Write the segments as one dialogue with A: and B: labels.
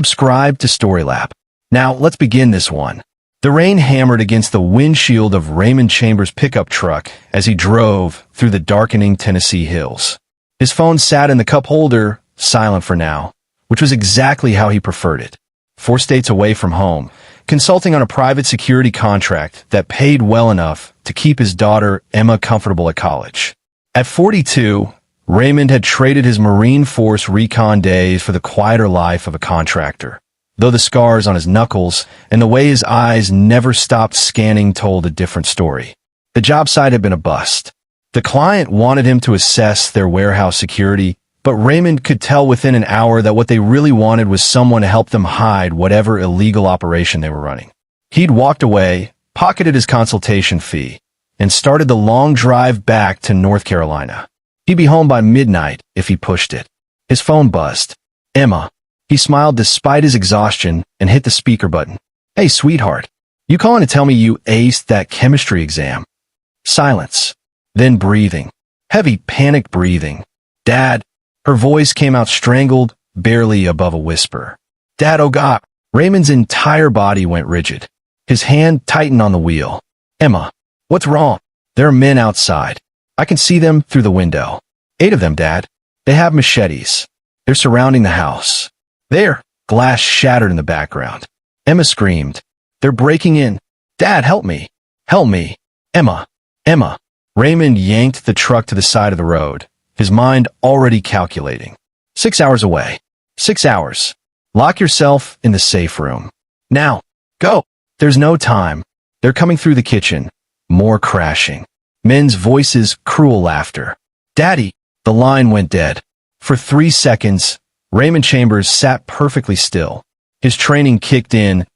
A: subscribe to Storylab. Now, let's begin this one. The rain hammered against the windshield of Raymond Chambers' pickup truck as he drove through the darkening Tennessee hills. His phone sat in the cup holder, silent for now, which was exactly how he preferred it. 4 states away from home, consulting on a private security contract that paid well enough to keep his daughter Emma comfortable at college. At 42, Raymond had traded his Marine Force recon days for the quieter life of a contractor, though the scars on his knuckles and the way his eyes never stopped scanning told a different story. The job site had been a bust. The client wanted him to assess their warehouse security, but Raymond could tell within an hour that what they really wanted was someone to help them hide whatever illegal operation they were running. He'd walked away, pocketed his consultation fee, and started the long drive back to North Carolina. He'd be home by midnight if he pushed it. His phone buzzed. Emma. He smiled despite his exhaustion and hit the speaker button. Hey, sweetheart. You calling to tell me you aced that chemistry exam? Silence. Then breathing. Heavy, panicked breathing. Dad. Her voice came out strangled, barely above a whisper. Dad, oh God. Raymond's entire body went rigid. His hand tightened on the wheel. Emma. What's wrong? There are men outside. I can see them through the window. 8 of them, Dad. They have machetes. They're surrounding the house. There. Glass shattered in the background. Emma screamed. They're breaking in. Dad, help me. Help me. Emma. Emma. Raymond yanked the truck to the side of the road, his mind already calculating. 6 hours away. 6 hours. Lock yourself in the safe room. Now. Go. There's no time. They're coming through the kitchen. More crashing. Men's voices, cruel laughter. Daddy. The line went dead. For 3 seconds, Raymond Chambers sat perfectly still. His training kicked in,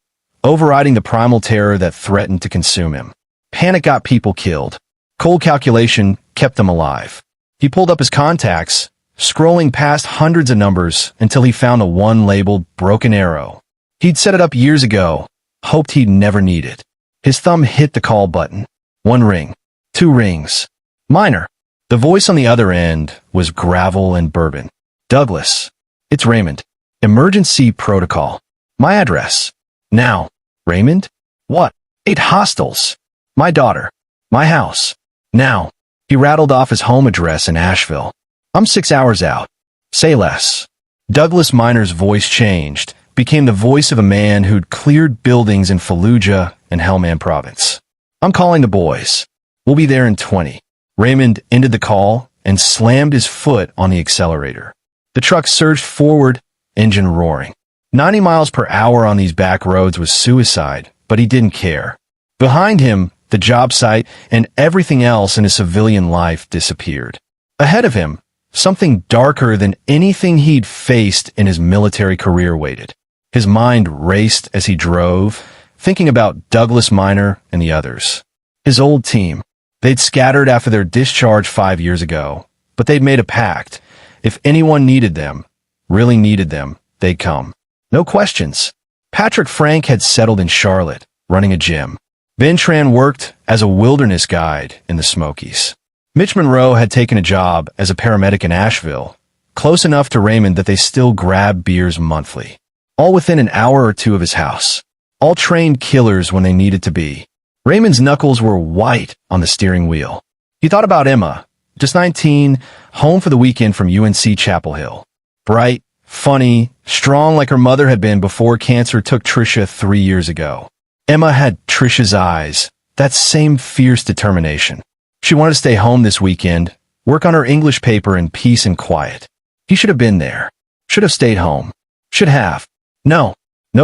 A: overriding the primal terror that threatened to consume him. Panic got people killed. Cold calculation kept them alive. He pulled up his contacts, scrolling past hundreds of numbers until he found the one labeled Broken Arrow. He'd set it up years ago, hoped he'd never need it. His thumb hit the call button. 1 ring. 2 rings. Minor. The voice on the other end was gravel and bourbon. Douglas. It's Raymond. Emergency protocol. My address. Now. Raymond? What? 8 hostels. My daughter. My house. Now. He rattled off his home address in Asheville. I'm 6 hours out. Say less. Douglas Minor's voice changed, became the voice of a man who'd cleared buildings in Fallujah and Helmand Province. I'm calling the boys. We'll be there in 20. Raymond ended the call and slammed his foot on the accelerator. The truck surged forward, engine roaring. 90 miles per hour on these back roads was suicide, but he didn't care. Behind him, the job site and everything else in his civilian life disappeared. Ahead of him, something darker than anything he'd faced in his military career waited. His mind raced as he drove, thinking about Douglas Minor and the others. His old team. They'd scattered after their discharge 5 years ago, but they'd made a pact. If anyone needed them, really needed them, they'd come. No questions. Patrick Frank had settled in Charlotte, running a gym. Ben Tran worked as a wilderness guide in the Smokies. Mitch Monroe had taken a job as a paramedic in Asheville, close enough to Raymond that they still grabbed beers monthly. All within an hour or 2 of his house. All trained killers when they needed to be. Raymond's knuckles were white on the steering wheel. He thought about Emma, just 19, home for the weekend from UNC Chapel Hill. Bright, funny, strong like her mother had been before cancer took Trisha 3 years ago. Emma had Trisha's eyes, that same fierce determination. She wanted to stay home this weekend, work on her English paper in peace and quiet. He should have been there. Should have stayed home. Should have. No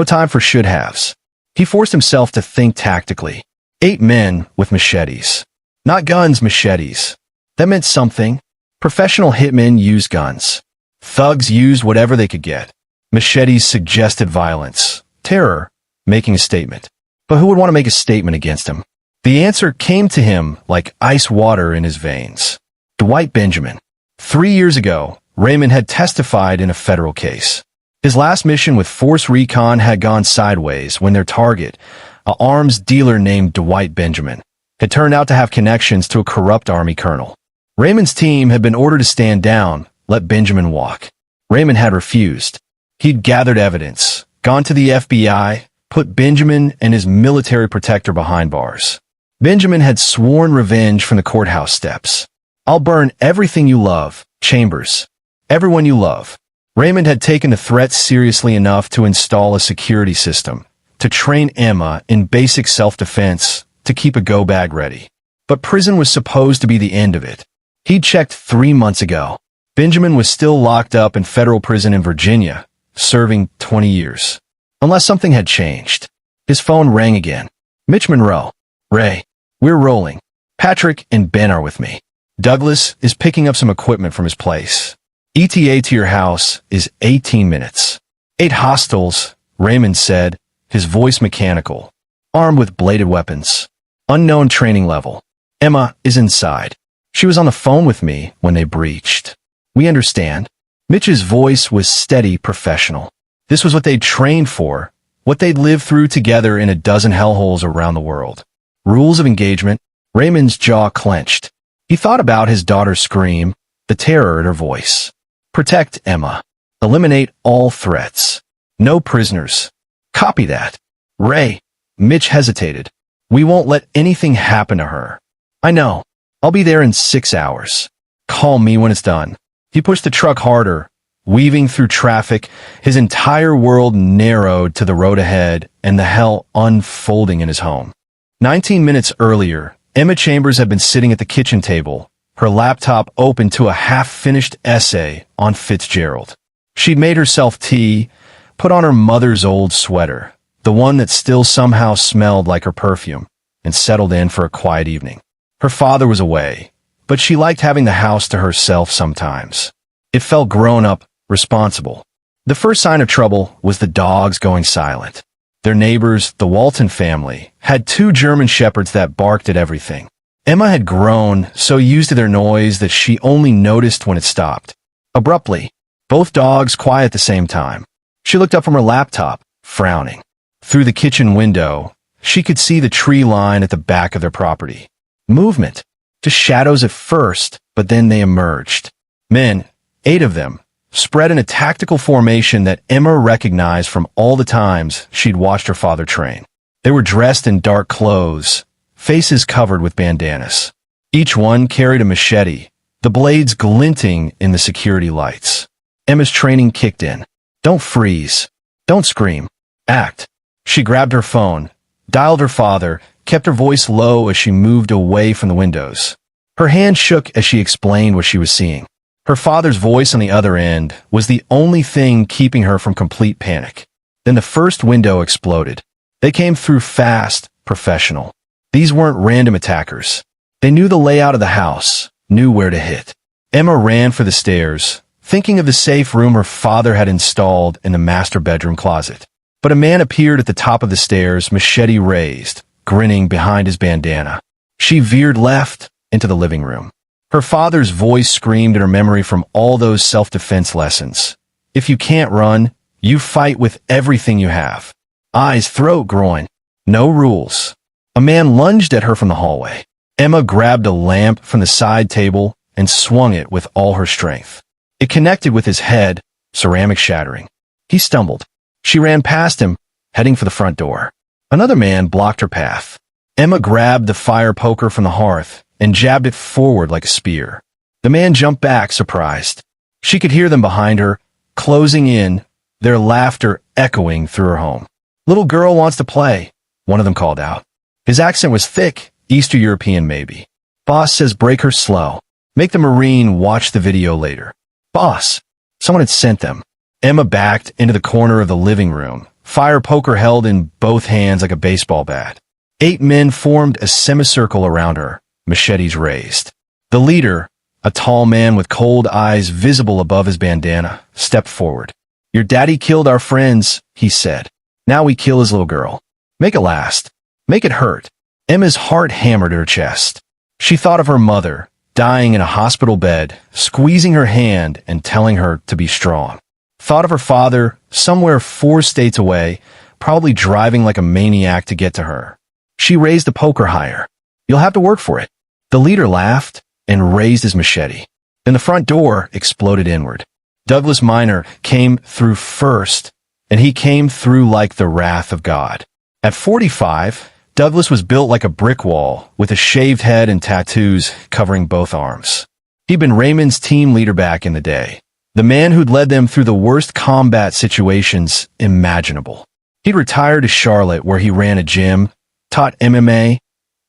A: time for should-haves. He forced himself to think tactically. 8 men with machetes. Not guns, machetes. That meant something. Professional hitmen used guns. Thugs used whatever they could get. Machetes suggested violence, terror, making a statement. But who would want to make a statement against him? The answer came to him like ice water in his veins. Dwight Benjamin. 3 years ago, Raymond had testified in a federal case. His last mission with Force Recon had gone sideways when their target, an arms dealer named Dwight Benjamin, had turned out to have connections to a corrupt Army colonel. Raymond's team had been ordered to stand down, let Benjamin walk. Raymond had refused. He'd gathered evidence, gone to the FBI, put Benjamin and his military protector behind bars. Benjamin had sworn revenge from the courthouse steps. I'll burn everything you love, Chambers. Everyone you love. Raymond had taken the threat seriously enough to install a security system, to train Emma in basic self-defense, to keep a go-bag ready. But prison was supposed to be the end of it. He'd checked 3 months ago. Benjamin was still locked up in federal prison in Virginia, serving 20 years. Unless something had changed. His phone rang again. Mitch Monroe. Ray. We're rolling. Patrick and Ben are with me. Douglas is picking up some equipment from his place. ETA to your house is 18 minutes. 8 hostiles, Raymond said, his voice mechanical. Armed with bladed weapons. Unknown training level. Emma is inside. She was on the phone with me when they breached. We understand. Mitch's voice was steady, professional. This was what they'd trained for, what they'd lived through together in a dozen hellholes around the world. Rules of engagement. Raymond's jaw clenched. He thought about his daughter's scream, the terror in her voice. Protect Emma. Eliminate all threats. No prisoners. Copy that. Ray. Mitch hesitated. We won't let anything happen to her. I know. I'll be there in 6 hours. Call me when it's done. He pushed the truck harder, weaving through traffic, his entire world narrowed to the road ahead and the hell unfolding in his home. 19 minutes earlier, Emma Chambers had been sitting at the kitchen table, her laptop open to a half-finished essay on Fitzgerald. She'd made herself tea, put on her mother's old sweater, the one that still somehow smelled like her perfume, and settled in for a quiet evening. Her father was away, but she liked having the house to herself sometimes. It felt grown-up, responsible. The first sign of trouble was the dogs going silent. Their neighbors, the Walton family, had 2 German shepherds that barked at everything. Emma had grown so used to their noise that she only noticed when it stopped. Abruptly, both dogs quiet at the same time. She looked up from her laptop, frowning. Through the kitchen window, she could see the tree line at the back of their property. Movement. Just shadows at first, but then they emerged. Men, 8 of them, spread in a tactical formation that Emma recognized from all the times she'd watched her father train. They were dressed in dark clothes, faces covered with bandanas. Each one carried a machete, the blades glinting in the security lights. Emma's training kicked in. Don't freeze. Don't scream. Act. She grabbed her phone, dialed her father, kept her voice low as she moved away from the windows. Her hand shook as she explained what she was seeing. Her father's voice on the other end was the only thing keeping her from complete panic. Then the first window exploded. They came through fast, professional. These weren't random attackers. They knew the layout of the house, knew where to hit. Emma ran for the stairs, thinking of the safe room her father had installed in the master bedroom closet. But a man appeared at the top of the stairs, machete raised, grinning behind his bandana. She veered left into the living room. Her father's voice screamed in her memory from all those self-defense lessons. If you can't run, you fight with everything you have. Eyes, throat, groin. No rules. A man lunged at her from the hallway. Emma grabbed a lamp from the side table and swung it with all her strength. It connected with his head, ceramic shattering. He stumbled. She ran past him, heading for the front door. Another man blocked her path. Emma grabbed the fire poker from the hearth and jabbed it forward like a spear. The man jumped back, surprised. She could hear them behind her, closing in, their laughter echoing through her home. Little girl wants to play, one of them called out. His accent was thick, Eastern European maybe. Boss says break her slow. Make the Marine watch the video later. Boss. Someone had sent them. Emma backed into the corner of the living room, fire poker held in both hands like a baseball bat. 8 men formed a semicircle around her, machetes raised. The leader, a tall man with cold eyes visible above his bandana, stepped forward. Your daddy killed our friends, he said. Now we kill his little girl. Make it last. Make it hurt. Emma's heart hammered her chest. She thought of her mother, dying in a hospital bed, squeezing her hand and telling her to be strong. Thought of her father, somewhere 4 states away, probably driving like a maniac to get to her. She raised the poker higher. You'll have to work for it. The leader laughed and raised his machete. Then the front door exploded inward. Douglas Minor came through first, and he came through like the wrath of God. At 45, Douglas was built like a brick wall, with a shaved head and tattoos covering both arms. He'd been Raymond's team leader back in the day, the man who'd led them through the worst combat situations imaginable. He'd retired to Charlotte, where he ran a gym, taught MMA,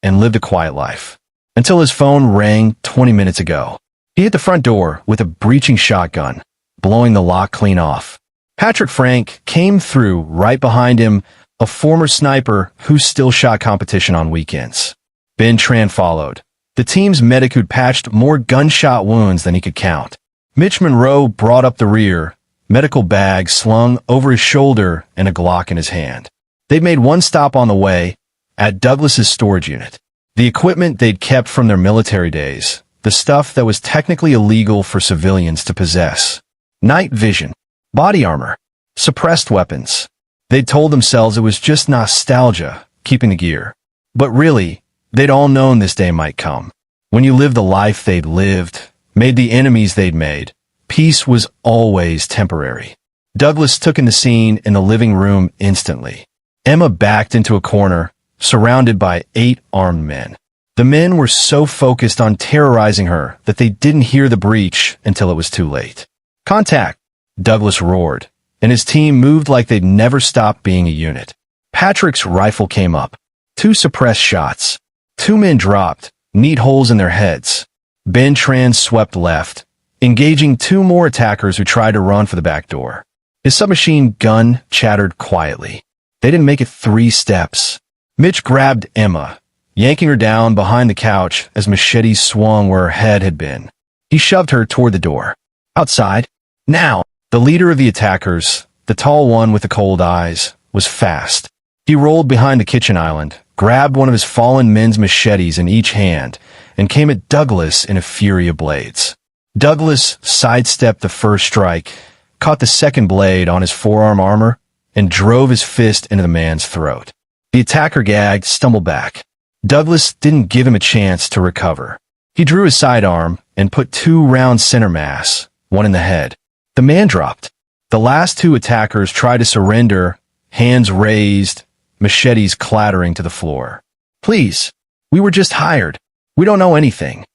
A: and lived a quiet life. Until his phone rang 20 minutes ago. He hit the front door with a breaching shotgun, blowing the lock clean off. Patrick Frank came through right behind him, a former sniper who still shot competition on weekends. Ben Tran followed, the team's medic who'd patched more gunshot wounds than he could count. Mitch Monroe brought up the rear, medical bag slung over his shoulder and a Glock in his hand. They'd made one stop on the way, at Douglas's storage unit. The equipment they'd kept from their military days, the stuff that was technically illegal for civilians to possess. Night vision, body armor, suppressed weapons. They'd told themselves it was just nostalgia, keeping the gear. But really, they'd all known this day might come. When you lived the life they'd lived, made the enemies they'd made, peace was always temporary. Douglas took in the scene in the living room instantly. Emma backed into a corner, surrounded by 8 armed men. The men were so focused on terrorizing her that they didn't hear the breach until it was too late. "Contact!" Douglas roared, and his team moved like they'd never stopped being a unit. Patrick's rifle came up. 2 suppressed shots. 2 men dropped, neat holes in their heads. Ben Tran swept left, engaging 2 more attackers who tried to run for the back door. His submachine gun chattered quietly. They didn't make it 3 steps. Mitch grabbed Emma, yanking her down behind the couch as machetes swung where her head had been. He shoved her toward the door. "Outside. Now!" The leader of the attackers, the tall one with the cold eyes, was fast. He rolled behind the kitchen island, grabbed one of his fallen men's machetes in each hand, and came at Douglas in a fury of blades. Douglas sidestepped the first strike, caught the second blade on his forearm armor, and drove his fist into the man's throat. The attacker gagged, stumbled back. Douglas didn't give him a chance to recover. He drew his sidearm and put 2 rounds center mass, one in the head. The man dropped. The last 2 attackers tried to surrender, hands raised, machetes clattering to the floor. "Please, we were just hired. We don't know anything."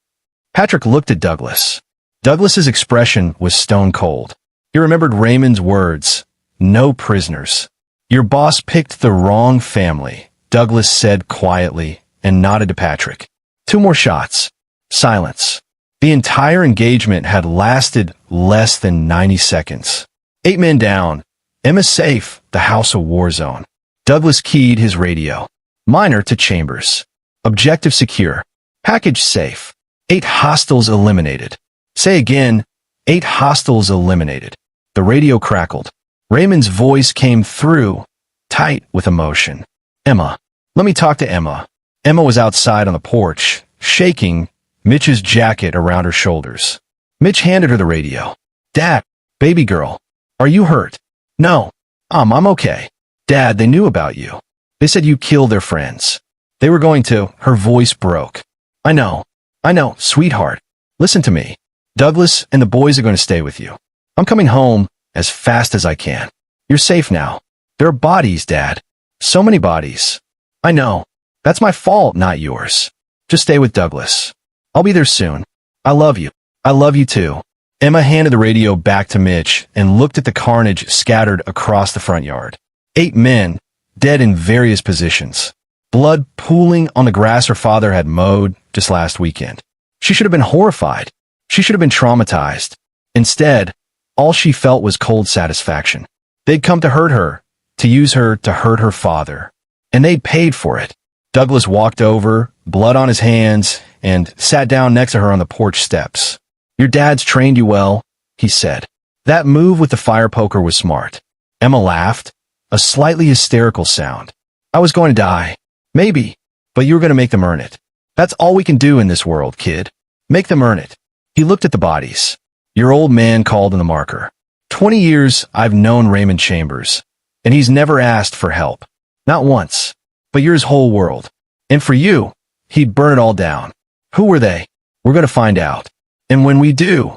A: Patrick looked at Douglas. Douglas's expression was stone cold. He remembered Raymond's words, "No prisoners." "Your boss picked the wrong family," Douglas said quietly and nodded to Patrick. 2 more shots. Silence. The entire engagement had lasted less than 90 seconds. 8 men down. Emma safe, the house a war zone. Douglas keyed his radio. Minor to Chambers. Objective secure. Package safe. 8 hostiles eliminated. Say again, 8 hostiles eliminated. The radio crackled. Raymond's voice came through, tight with emotion. "Emma, let me talk to Emma." Emma was outside on the porch, shaking, Mitch's jacket around her shoulders. Mitch handed her the radio. "Dad, baby girl, are you hurt?" "No, I'm okay." "Dad, they knew about you. They said you killed their friends. They were going to." Her voice broke. I know, sweetheart. Listen to me. Douglas and the boys are going to stay with you. I'm coming home as fast as I can. You're safe now. There are bodies, Dad. So many bodies. I know. That's my fault, not yours. Just stay with Douglas. I'll be there soon. I love you. I love you too." Emma handed the radio back to Mitch and looked at the carnage scattered across the front yard. 8 men, dead in various positions. Blood pooling on the grass her father had mowed just last weekend. She should have been horrified. She should have been traumatized. Instead, all she felt was cold satisfaction. They'd come to hurt her, to use her to hurt her father. And they'd paid for it. Douglas walked over, blood on his hands, and sat down next to her on the porch steps. "Your dad's trained you well," he said. That move with the fire poker was smart. Emma laughed, a slightly hysterical sound. "I was going to die. Maybe. But you were going to make them earn it. That's all we can do in this world, kid. Make them earn it." He looked at the bodies. Your old man called in the marker. 20 years I've known Raymond Chambers, and he's never asked for help. Not once. But you're his whole world. And for you, he'd burn it all down. Who were they? We're going to find out. And when we do,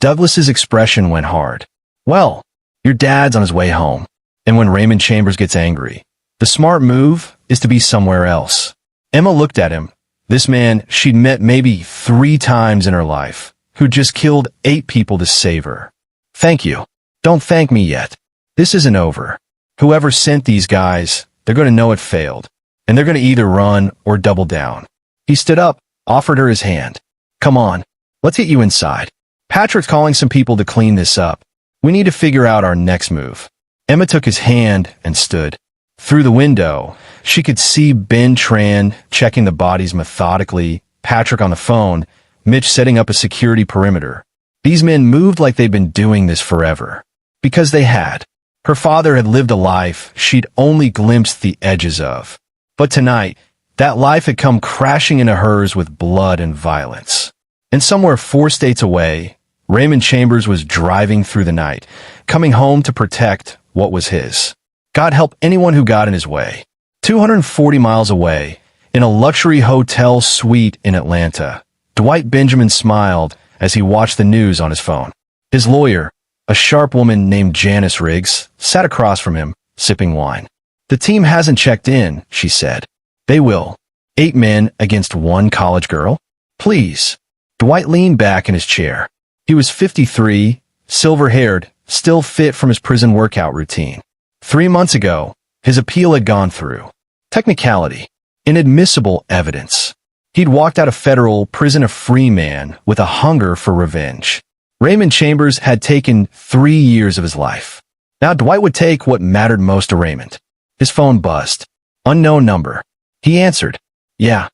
A: Douglas's expression went hard. "Well, your dad's on his way home. And when Raymond Chambers gets angry, the smart move is to be somewhere else. Emma looked at him. This man she'd met maybe 3 times in her life, who just killed 8 people to save her. Thank you. Don't thank me yet. This isn't over. Whoever sent these guys, they're going to know it failed. And they're going to either run or double down. He stood up, offered her his hand. Come on, let's get you inside. Patrick's calling some people to clean this up. We need to figure out our next move. Emma took his hand and stood. Through the window, she could see Ben Tran checking the bodies methodically, Patrick on the phone, Mitch setting up a security perimeter. These men moved like they'd been doing this forever. Because they had. Her father had lived a life she'd only glimpsed the edges of. But tonight, that life had come crashing into hers with blood and violence. And somewhere 4 states away, Raymond Chambers was driving through the night, coming home to protect what was his. God help anyone who got in his way. 240 miles away, in a luxury hotel suite in Atlanta, Dwight Benjamin smiled as he watched the news on his phone. His lawyer, a sharp woman named Janice Riggs, sat across from him, sipping wine. The team hasn't checked in, she said. They will. 8 men against 1 college girl? Please. Dwight leaned back in his chair. He was 53, silver-haired, still fit from his prison workout routine. 3 months ago, his appeal had gone through. Technicality. Inadmissible evidence. He'd walked out of federal prison a free man with a hunger for revenge. Raymond Chambers had taken 3 years of his life. Now Dwight would take what mattered most to Raymond. His phone buzzed. Unknown number. He answered. Yeah.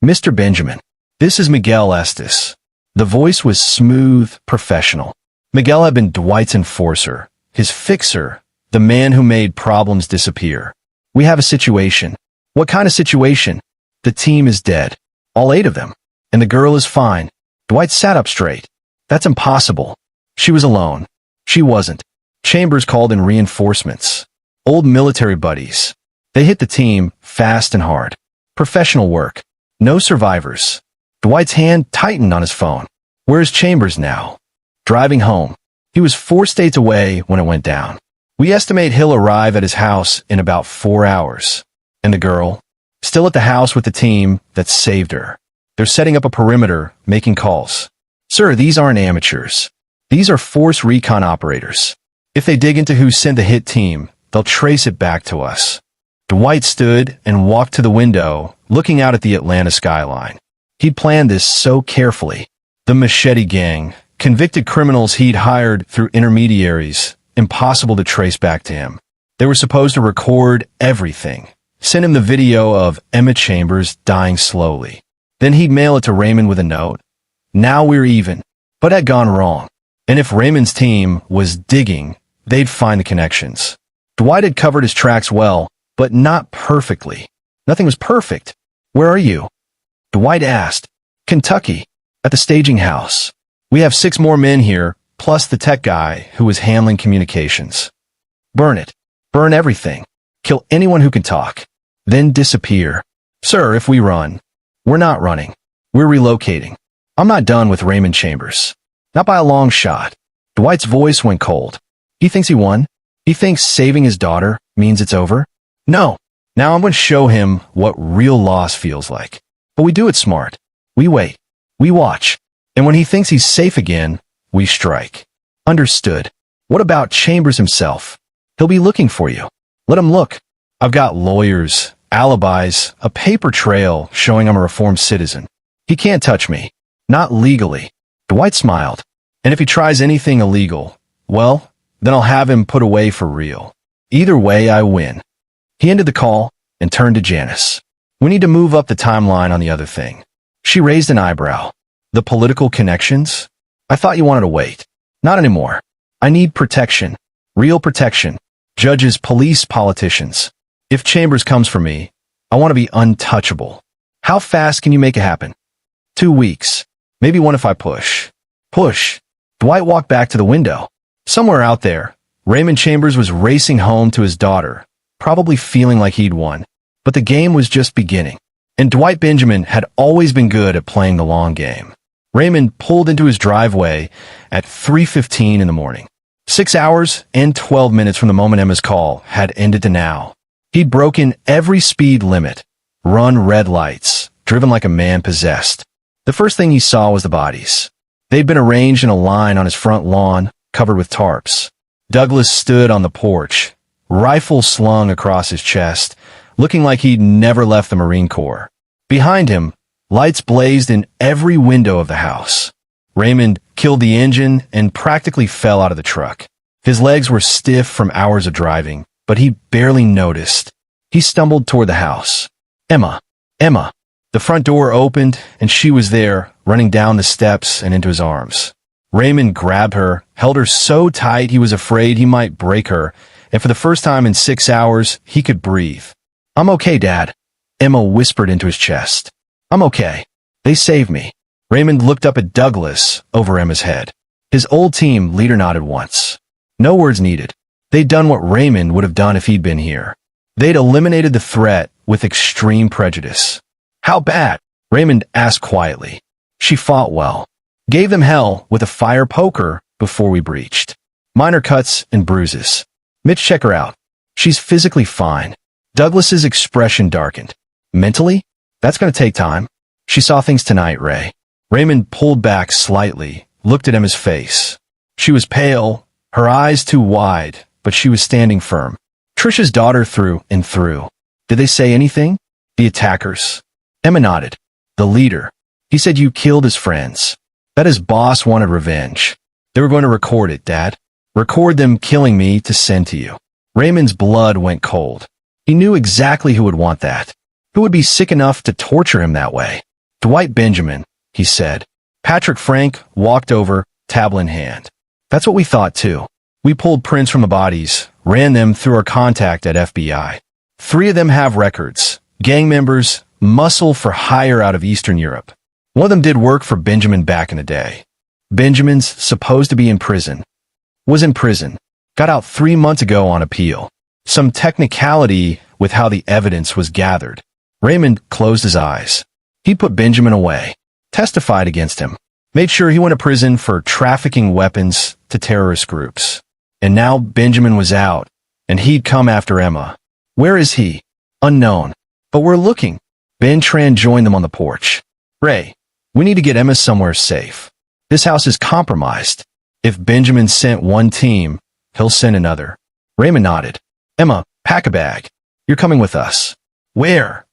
A: Mr. Benjamin. This is Miguel Estes. The voice was smooth, professional. Miguel had been Dwight's enforcer, his fixer, the man who made problems disappear. We have a situation. What kind of situation? The team is dead. All 8 of them. And the girl is fine. Dwight sat up straight. That's impossible. She was alone. She wasn't. Chambers called in reinforcements. Old military buddies. They hit the team fast and hard. Professional work. No survivors. Dwight's hand tightened on his phone. Where's Chambers now? Driving home. He was 4 states away when it went down. We estimate he'll arrive at his house in about 4 hours. And the girl? Still at the house with the team that saved her. They're setting up a perimeter, making calls. Sir, these aren't amateurs. These are force recon operators. If they dig into who sent the hit team, they'll trace it back to us. Dwight stood and walked to the window, looking out at the Atlanta skyline. He'd planned this so carefully. The Machete Gang, convicted criminals he'd hired through intermediaries, impossible to trace back to him. They were supposed to record everything, send him the video of Emma Chambers dying slowly. Then he'd mail it to Raymond with a note. Now we're even. But had gone wrong. And if Raymond's team was digging, they'd find the connections. Dwight had covered his tracks well, but not perfectly. Nothing was perfect. Where are you? Dwight asked. Kentucky, at the staging house. We have 6 more men here, plus the tech guy who was handling communications. Burn it. Burn everything. Kill anyone who can talk. Then disappear. Sir, if we run. We're not running. We're relocating. I'm not done with Raymond Chambers. Not by a long shot. Dwight's voice went cold. He thinks he won? He thinks saving his daughter means it's over? No. Now I'm going to show him what real loss feels like. But we do it smart. We wait. We watch. And when he thinks he's safe again, we strike. Understood. What about Chambers himself? He'll be looking for you. Let him look. I've got lawyers, alibis, a paper trail showing I'm a reformed citizen. He can't touch me. Not legally. Dwight smiled. And if he tries anything illegal, well, then I'll have him put away for real. Either way, I win. He ended the call and turned to Janice. We need to move up the timeline on the other thing. She raised an eyebrow. The political connections? I thought you wanted to wait. Not anymore. I need protection. Real protection. Judges, police, politicians. If Chambers comes for me, I want to be untouchable. How fast can you make it happen? 2 weeks. Maybe 1 if I push. Push. Dwight walked back to the window. Somewhere out there, Raymond Chambers was racing home to his daughter, probably feeling like he'd won. But the game was just beginning. And Dwight Benjamin had always been good at playing the long game. Raymond pulled into his driveway at 3:15 in the morning. 6 hours and 12 minutes from the moment Emma's call had ended to now. He'd broken every speed limit, run red lights, driven like a man possessed. The first thing he saw was the bodies. They'd been arranged in a line on his front lawn, covered with tarps. Douglas stood on the porch, rifle slung across his chest, looking like he'd never left the Marine Corps. Behind him, lights blazed in every window of the house. Raymond killed the engine and practically fell out of the truck. His legs were stiff from hours of driving, but he barely noticed. He stumbled toward the house. Emma. Emma. The front door opened, and she was there, running down the steps and into his arms. Raymond grabbed her, held her so tight he was afraid he might break her, and for the first time in 6 hours, he could breathe. "I'm okay, Dad," Emma whispered into his chest. "I'm okay. They saved me." Raymond looked up at Douglas over Emma's head. His old team leader nodded once. No words needed. They'd done what Raymond would have done if he'd been here. They'd eliminated the threat with extreme prejudice. "How bad?" Raymond asked quietly. "She fought well. Gave them hell with a fire poker before we breached. Minor cuts and bruises. Mitch, check her out. She's physically fine." Douglas's expression darkened. "Mentally? That's going to take time. She saw things tonight, Ray." Raymond pulled back slightly, looked at Emma's face. She was pale, her eyes too wide, but she was standing firm. Trisha's daughter through and through. "Did they say anything?" "The attackers." Emma nodded. "The leader. He said you killed his friends. That his boss wanted revenge. They were going to record it, Dad. Record them killing me to send to you." Raymond's blood went cold. He knew exactly who would want that. Who would be sick enough to torture him that way? "Dwight Benjamin," he said. Patrick Frank walked over, tablet in hand. "That's what we thought too. We pulled prints from the bodies, ran them through our contact at FBI. 3 of them have records. Gang members, muscle for hire out of Eastern Europe. One of them did work for Benjamin back in the day. Benjamin's supposed to be in prison. Was in prison. Got out 3 months ago on appeal. Some technicality with how the evidence was gathered." Raymond closed his eyes. He put Benjamin away. Testified against him. Made sure he went to prison for trafficking weapons to terrorist groups. And now Benjamin was out, and he'd come after Emma. Where is he? Unknown. But we're looking. Ben Tran joined them on the porch. "Ray, we need to get Emma somewhere safe. This house is compromised. If Benjamin sent one team, he'll send another." Raymond nodded. "Emma, pack a bag. You're coming with us." "Where?"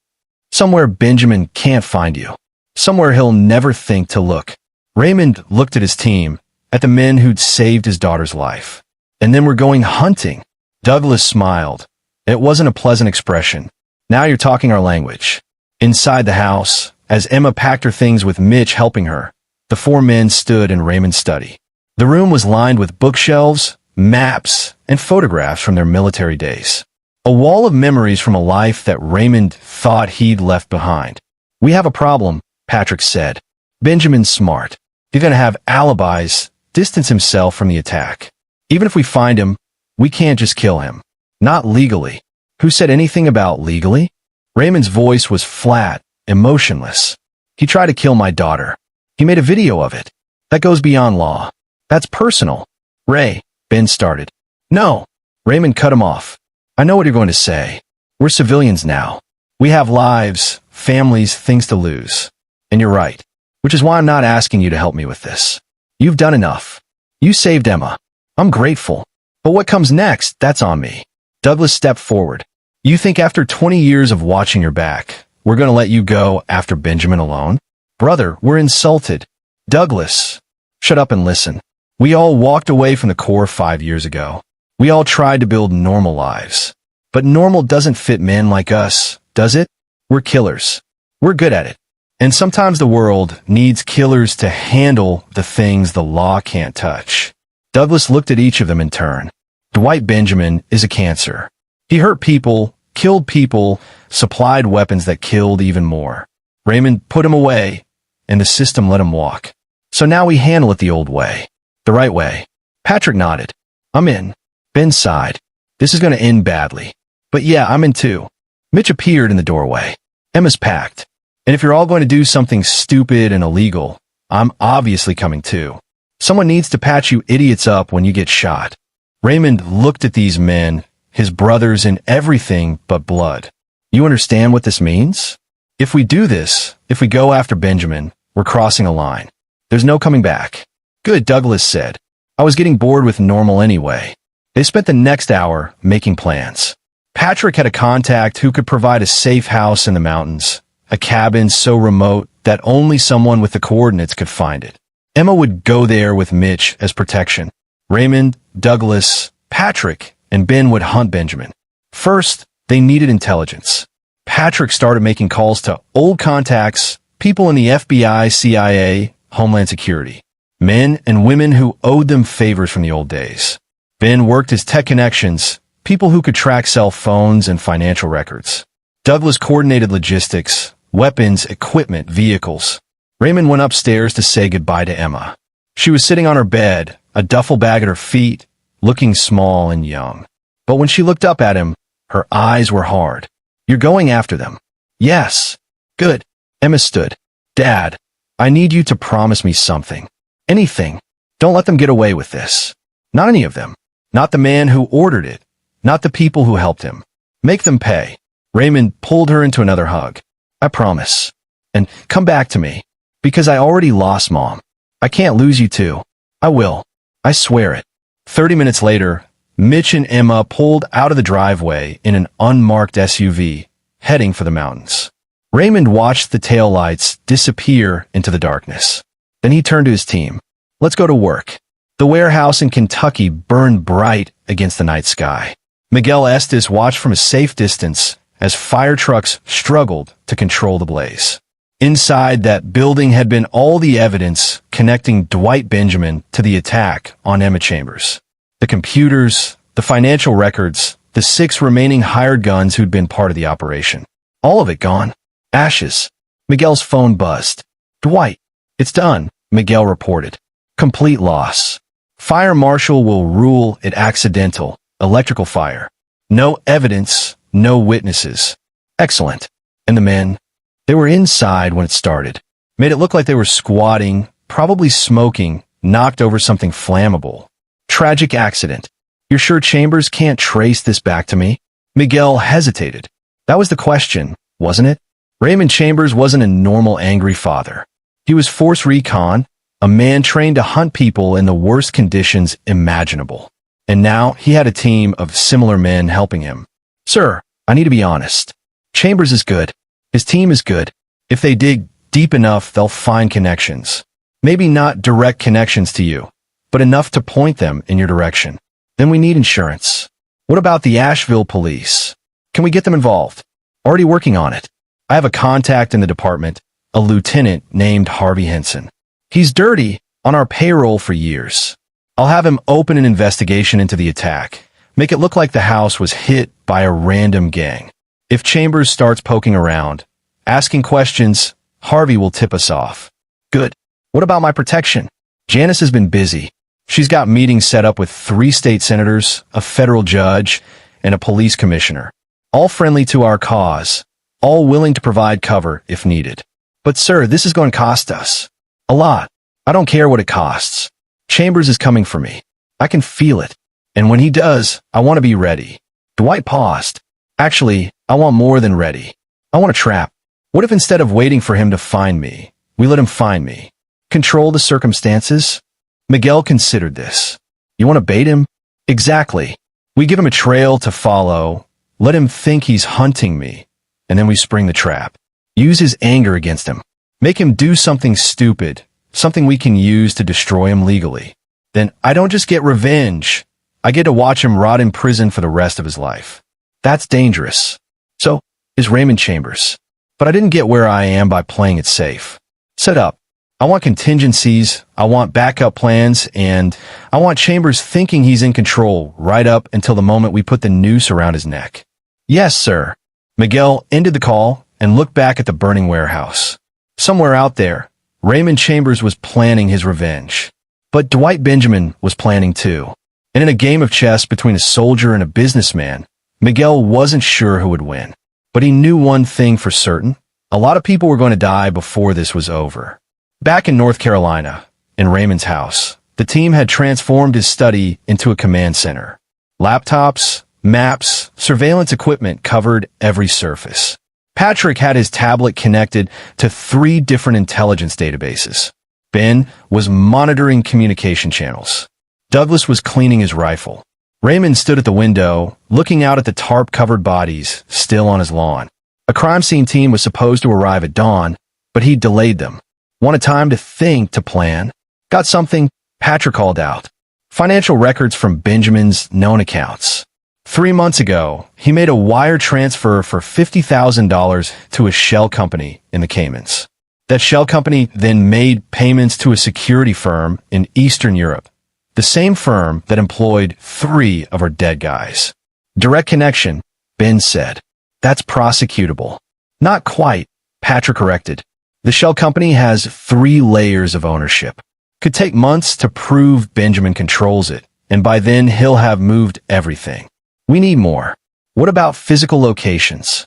A: "Somewhere Benjamin can't find you. Somewhere he'll never think to look." Raymond looked at his team, at the men who'd saved his daughter's life. "And then we're going hunting." Douglas smiled. It wasn't a pleasant expression. "Now you're talking our language." Inside the house, as Emma packed her things with Mitch helping her, the 4 men stood in Raymond's study. The room was lined with bookshelves, maps, and photographs from their military days. A wall of memories from a life that Raymond thought he'd left behind. "We have a problem," Patrick said. "Benjamin's smart. He's going to have alibis, distance himself from the attack. Even if we find him, we can't just kill him. Not legally." "Who said anything about legally?" Raymond's voice was flat, emotionless. "He tried to kill my daughter. He made a video of it. That goes beyond law. That's personal." "Ray," Ben started. "No." Raymond cut him off. "I know what you're going to say. We're civilians now. We have lives, families, things to lose. And you're right. Which is why I'm not asking you to help me with this. You've done enough. You saved Emma. I'm grateful. But what comes next, that's on me." Douglas stepped forward. "You think after 20 years of watching your back, we're going to let you go after Benjamin alone? Brother, we're insulted." "Douglas, shut up and listen. We all walked away from the Corps 5 years ago. We all tried to build normal lives. But normal doesn't fit men like us, does it? We're killers. We're good at it. And sometimes the world needs killers to handle the things the law can't touch." Douglas looked at each of them in turn. Dwight Benjamin is a cancer. He hurt people, killed people, supplied weapons that killed even more. Raymond put him away, and the system let him walk. So now we handle it the old way. The right way. Patrick nodded. "I'm in." Ben sighed. "This is going to end badly. But yeah, I'm in too." Mitch appeared in the doorway. "Emma's packed. And if you're all going to do something stupid and illegal, I'm obviously coming too. Someone needs to patch you idiots up when you get shot." Raymond looked at these men, his brothers in everything but blood. You understand what this means? If we do this, if we go after Benjamin, we're crossing a line. There's no coming back. Good, Douglas said. I was getting bored with normal anyway. They spent the next hour making plans. Patrick had a contact who could provide a safe house in the mountains, a cabin so remote that only someone with the coordinates could find it. Emma would go there with Mitch as protection. Raymond, Douglas, Patrick, and Ben would hunt Benjamin. First, they needed intelligence. Patrick started making calls to old contacts, people in the FBI, CIA, Homeland Security, men and women who owed them favors from the old days. Ben worked his tech connections, people who could track cell phones and financial records. Douglas coordinated logistics, weapons, equipment, vehicles. Raymond went upstairs to say goodbye to Emma. She was sitting on her bed, a duffel bag at her feet, looking small and young. But when she looked up at him, her eyes were hard. You're going after them? Yes. Good. Emma stood. Dad, I need you to promise me something. Anything. Don't let them get away with this. Not any of them. Not the man who ordered it. Not the people who helped him. Make them pay. Raymond pulled her into another hug. I promise. And come back to me. Because I already lost Mom. I can't lose you too. I will. I swear it. 30 minutes later, Mitch and Emma pulled out of the driveway in an unmarked SUV, heading for the mountains. Raymond watched the taillights disappear into the darkness. Then he turned to his team. Let's go to work. The warehouse in Kentucky burned bright against the night sky. Miguel Estes watched from a safe distance as fire trucks struggled to control the blaze. Inside that building had been all the evidence connecting Dwight Benjamin to the attack on Emma Chambers. The computers, the financial records, the 6 remaining hired guns who'd been part of the operation. All of it gone. Ashes. Miguel's phone buzzed. Dwight. It's done, Miguel reported. Complete loss. Fire marshal will rule it accidental, electrical fire. No evidence, no witnesses. Excellent. And the men? They were inside when it started. Made it look like they were squatting, probably smoking, knocked over something flammable. Tragic accident. You're sure Chambers can't trace this back to me? Miguel hesitated. That was the question, wasn't it? Raymond Chambers wasn't a normal angry father. He was force recon, a man trained to hunt people in the worst conditions imaginable. And now he had a team of similar men helping him. Sir, I need to be honest. Chambers is good. His team is good. If they dig deep enough, they'll find connections. Maybe not direct connections to you, but enough to point them in your direction. Then we need insurance. What about the Asheville police? Can we get them involved? Already working on it. I have a contact in the department, a lieutenant named Harvey Henson. He's dirty, on our payroll for years. I'll have him open an investigation into the attack, make it look like the house was hit by a random gang. If Chambers starts poking around, asking questions, Harvey will tip us off. Good. What about my protection? Janice has been busy. She's got meetings set up with 3 state senators, a federal judge, and a police commissioner. All friendly to our cause, all willing to provide cover if needed. But sir, this is going to cost us. A lot. I don't care what it costs. Chambers is coming for me. I can feel it. And when he does, I want to be ready. Dwight paused. Actually, I want more than ready. I want a trap. What if instead of waiting for him to find me, we let him find me? Control the circumstances? Miguel considered this. You want to bait him? Exactly. We give him a trail to follow, let him think he's hunting me, and then we spring the trap. Use his anger against him. Make him do something stupid, something we can use to destroy him legally. Then I don't just get revenge. I get to watch him rot in prison for the rest of his life. That's dangerous. So is Raymond Chambers. But I didn't get where I am by playing it safe. Set up. I want contingencies, I want backup plans, and I want Chambers thinking he's in control right up until the moment we put the noose around his neck. Yes, sir. Miguel ended the call and looked back at the burning warehouse. Somewhere out there, Raymond Chambers was planning his revenge. But Dwight Benjamin was planning too. And in a game of chess between a soldier and a businessman, Miguel wasn't sure who would win. But he knew one thing for certain. A lot of people were going to die before this was over. Back in North Carolina, in Raymond's house, The team had transformed his study into a command center. Laptops, maps, surveillance equipment covered every surface. Patrick had his tablet connected to 3 different intelligence databases. Ben was monitoring communication channels. Douglas was cleaning his rifle. Raymond stood at the window, looking out at the tarp-covered bodies still on his lawn. A crime scene team was supposed to arrive at dawn, but he delayed them. Wanted time to think, to plan. Got something, Patrick called out. Financial records from Benjamin's known accounts. 3 months ago, he made a wire transfer for $50,000 to a shell company in the Caymans. That shell company then made payments to a security firm in Eastern Europe, the same firm that employed 3 of our dead guys. Direct connection, Ben said. That's prosecutable. Not quite, Patrick corrected. The shell company has 3 layers of ownership. Could take months to prove Benjamin controls it, and by then he'll have moved everything. We need more. What about physical locations?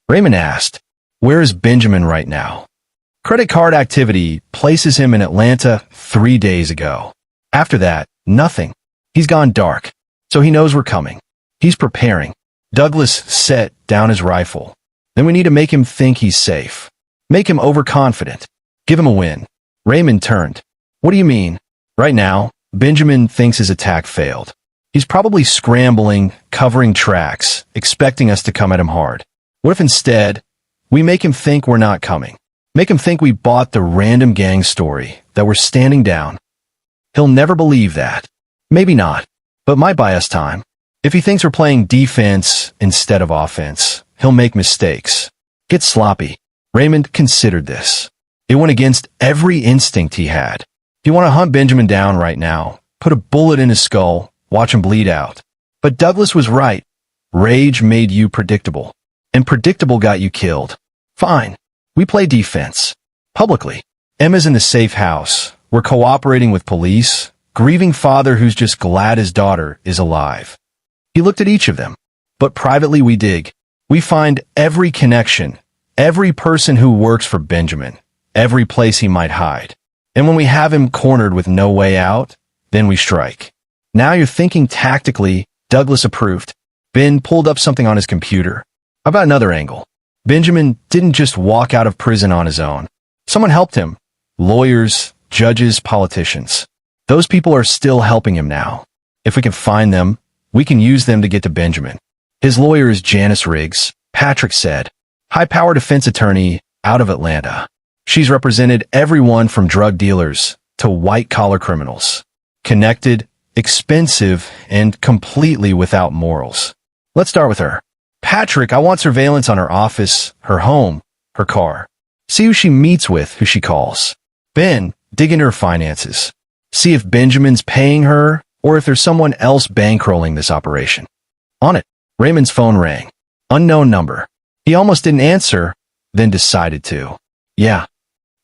A: Raymond asked. Where is Benjamin right now? Credit card activity places him in Atlanta 3 days ago. After that, nothing. He's gone dark, so he knows we're coming. He's preparing. Douglas set down his rifle. Then we need to make him think he's safe. Make him overconfident. Give him a win. Raymond turned. What do you mean? Right now, Benjamin thinks his attack failed. He's probably scrambling, covering tracks, expecting us to come at him hard. What if instead, we make him think we're not coming? Make him think we bought the random gang story, that we're standing down. He'll never believe that. Maybe not, but might buy us time. If he thinks we're playing defense instead of offense, he'll make mistakes. Get sloppy. Raymond considered this. It went against every instinct he had. If you want to hunt Benjamin down right now, put a bullet in his skull, watch him bleed out. But Douglas was right. Rage made you predictable, and predictable got you killed. Fine. We play defense. Publicly. Emma's in the safe house. We're cooperating with police. Grieving father who's just glad his daughter is alive. He looked at each of them. But privately we dig. We find every connection, every person who works for Benjamin, every place he might hide. And when we have him cornered with no way out, then we strike. Now you're thinking tactically, Douglas approved. Ben pulled up something on his computer. How about another angle? Benjamin didn't just walk out of prison on his own. Someone helped him. Lawyers, judges, politicians. Those people are still helping him now. If we can find them, we can use them to get to Benjamin. His lawyer is Janice Riggs, Patrick said. High-power defense attorney out of Atlanta. She's represented everyone from drug dealers to white-collar criminals. Connected, expensive, and completely without morals. Let's start with her. Patrick, I want surveillance on her office, her home, her car. See who she meets with, who she calls. Ben, dig into her finances. See if Benjamin's paying her or if there's someone else bankrolling this operation. On it, Raymond's phone rang. Unknown number. He almost didn't answer, then decided to. Yeah.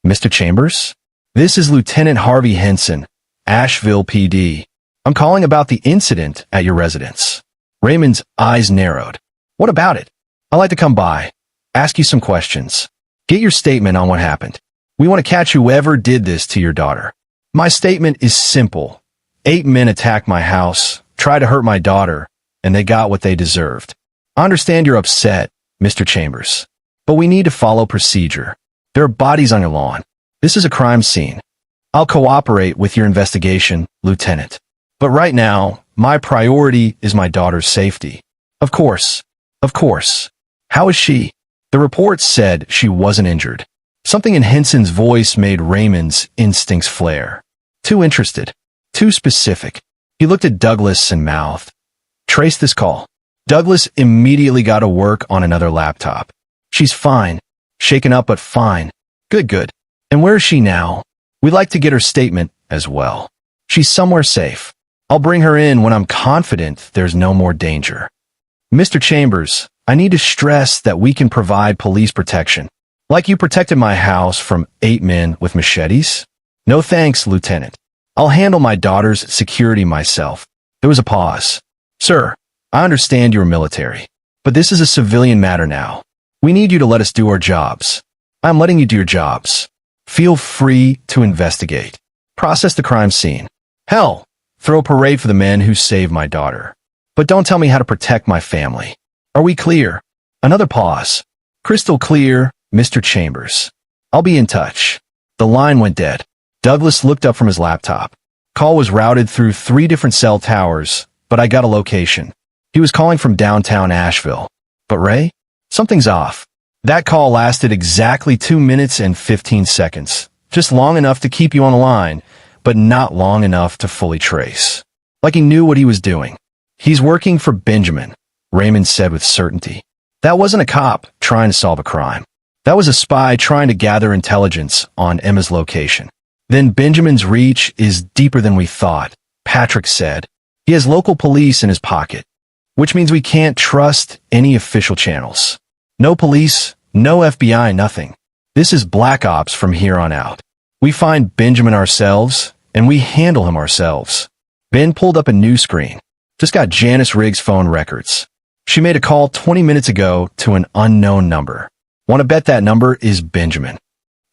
A: Mr. Chambers? This is Lieutenant Harvey Henson, Asheville PD. I'm calling about the incident at your residence. Raymond's eyes narrowed. What about it? I'd like to come by, ask you some questions. Get your statement on what happened. We want to catch whoever did this to your daughter. My statement is simple. 8 men attacked my house, tried to hurt my daughter, and they got what they deserved. I understand you're upset, Mr. Chambers, but we need to follow procedure. There are bodies on your lawn. This is a crime scene. I'll cooperate with your investigation, Lieutenant. But right now, my priority is my daughter's safety. Of course. Of course. How is she? The report said she wasn't injured. Something in Henson's voice made Raymond's instincts flare. Too interested. Too specific. He looked at Douglas and mouthed. Trace this call. Douglas immediately got to work on another laptop. She's fine. Shaken up but fine. Good, good. And where is she now? We'd like to get her statement as well. She's somewhere safe. I'll bring her in when I'm confident there's no more danger. Mr. Chambers, I need to stress that we can provide police protection. Like you protected my house from 8 men with machetes? No thanks, Lieutenant. I'll handle my daughter's security myself. There was a pause. Sir, I understand you're military, but this is a civilian matter now. We need you to let us do our jobs. I'm letting you do your jobs. Feel free to investigate. Process the crime scene. Hell, throw a parade for the men who saved my daughter. But don't tell me how to protect my family. Are we clear? Another pause. Crystal clear, Mr. Chambers. I'll be in touch. The line went dead. Douglas looked up from his laptop. Call was routed through 3 different cell towers, but I got a location. He was calling from downtown Asheville. But Ray? Something's off. That call lasted exactly 2 minutes and 15 seconds. Just long enough to keep you on the line, but not long enough to fully trace. Like he knew what he was doing. He's working for Benjamin, Raymond said with certainty. That wasn't a cop trying to solve a crime. That was a spy trying to gather intelligence on Emma's location. Then Benjamin's reach is deeper than we thought, Patrick said. He has local police in his pocket, which means we can't trust any official channels. No police, no FBI, nothing. This is black ops from here on out. We find Benjamin ourselves, and we handle him ourselves. Ben pulled up a news screen. Just got Janice Riggs' phone records. She made a call 20 minutes ago to an unknown number. Want to bet that number is Benjamin.